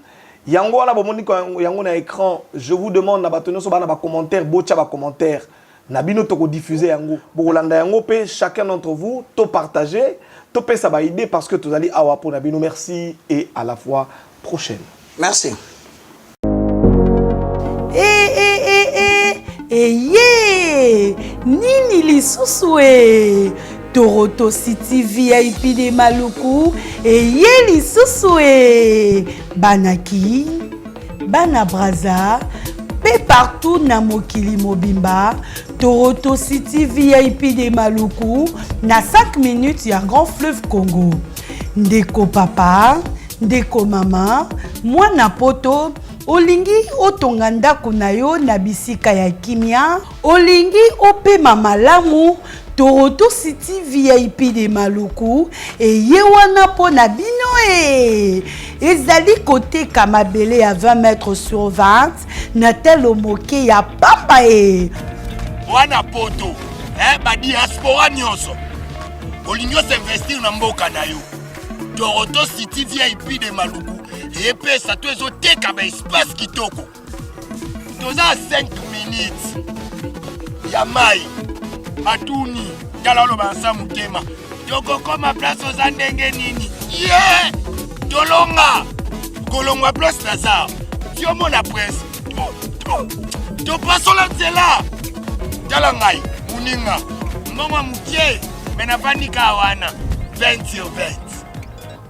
yango wana bomoni ko yango na écran. Je vous demande na bato nyonso bana ba commentaire, bocha ba commentaire. Na bino to ko diffuser yango. Bokolanda yango pe chacun d'entre vous to partager, to pe ça ba idée parce que tous allez awa pour na bino. Merci et à la fois prochaine. Merci. Nini lisusu Toronto City VIP de Maluku lisusu Banaki Bana Braza pe partout na mokili mobimba. Toronto City VIP de Maluku na 5 minutes ya Grand Fleuve Congo. Ndeko papa, ndeko mama, mwana poto olingi otonga ndako na yo na bisika ya kimia, olingi opema malamu. Toronto City VIP de Maluku ye wana po na bino ezali kote kamabele ya 20 mètres sur 20 na telo moke ya pamba wana poto ba diaspora nyonso olingi investir na mboka na yo. Toronto City VIP de Maluku epesa to ezoteka ba espace kitoko. Toza 5 minutes ya mai atuni tala lo bansa mutema toko koma place oza ndenge nini tolonga kolongwa place Lazare tio mona presse to pasola nzela tala ngai muninga mbongo mukie mena vanika wana 20 sur 20.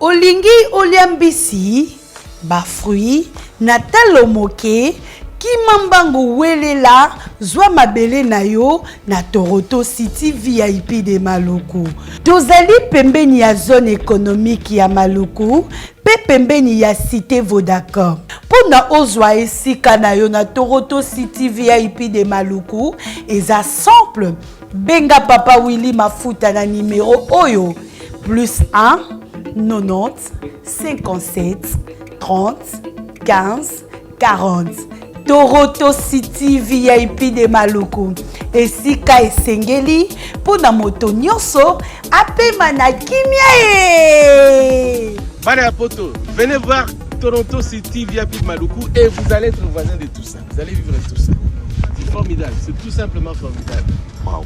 Olingi oliambisi ba fruit na talo moke kimambango welela zwa mabele na yo na Toronto City VIP de Maluku. Tozali pembeni ya zone économique ya Maluku pe pembeni ya cité Vodacom. Pona ozwa esika na yo na Toronto City VIP de Maluku eza simple. Benga papa Willy Mafuta na numéro oyo +1 90 57 30 15 40. Toronto City VIP de Maluku esika esengeli pona moto nyonso apema na kimia Bana ya poto, venez voir Toronto City VIP de Maluku et vous allez être voisin de tout ça. Vous allez vivre tout ça. C'est formidable, c'est tout simplement formidable. Wow.